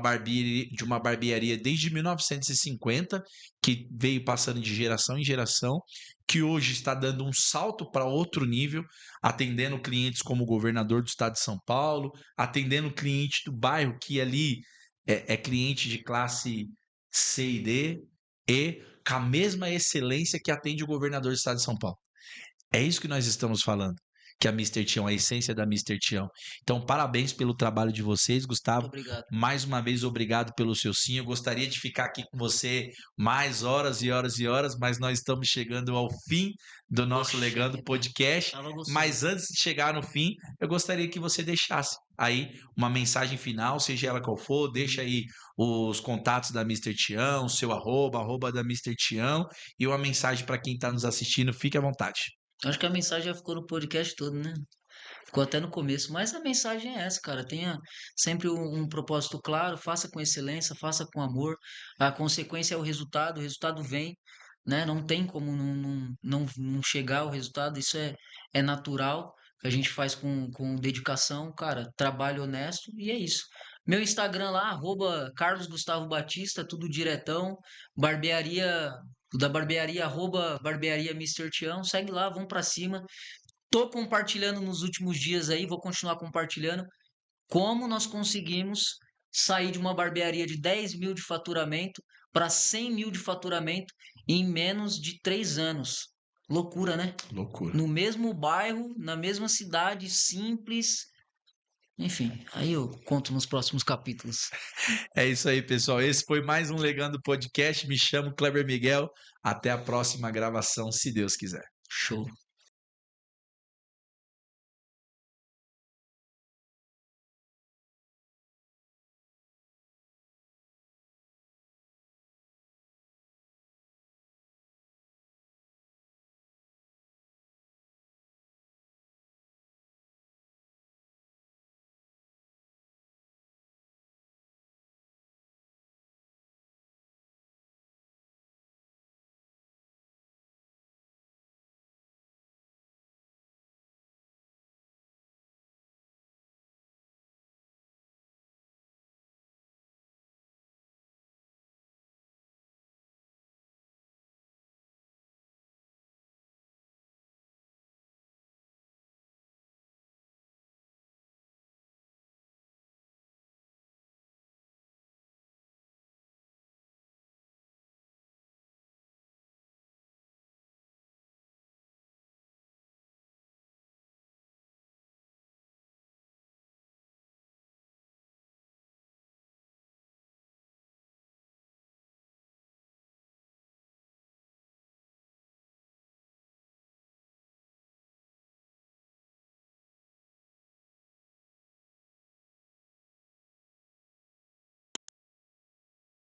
barbearia desde 1950, que veio passando de geração em geração, que hoje está dando um salto para outro nível, atendendo clientes como o governador do estado de São Paulo, atendendo cliente do bairro que ali é cliente de classe C e D, e com a mesma excelência que atende o governador do estado de São Paulo. É isso que nós estamos falando, que a Mister Tião, a essência da Mister Tião. Então, parabéns pelo trabalho de vocês, Muito Gustavo. obrigado. Mais uma vez, obrigado pelo seu sim. Eu gostaria de ficar aqui com você mais horas e horas e horas, mas nós estamos chegando ao fim do nosso Poxa Legando vida, Podcast. tava gostoso. Mas antes de chegar no fim, eu gostaria que você deixasse aí uma mensagem final, seja ela qual for, deixa aí os contatos da Mister Tião, seu arroba da Mister Tião, e uma mensagem para quem está nos assistindo. Fique à vontade. Acho que a mensagem já ficou no podcast todo, né? Ficou até no começo, mas a mensagem é essa, cara. Tenha sempre um propósito claro, faça com excelência, faça com amor. A consequência é o resultado vem, né? Não tem como não chegar ao resultado, isso é natural, que a gente faz com dedicação, cara, trabalho honesto e é isso. Meu Instagram lá, Carlos Gustavo Batista, tudo diretão, barbearia, da barbearia, barbearia Mr. Tião, segue lá, vamos pra cima. Tô compartilhando nos últimos dias aí, vou continuar compartilhando como nós conseguimos sair de uma barbearia de 10 mil de faturamento para 100 mil de faturamento em menos de 3 anos. Loucura, né? Loucura. No mesmo bairro, na mesma cidade, simples. Enfim, aí eu conto nos próximos capítulos. É isso aí, pessoal. Esse foi mais um Legando Podcast. Me chamo Kleber Miguel. Até a próxima gravação, se Deus quiser. Show.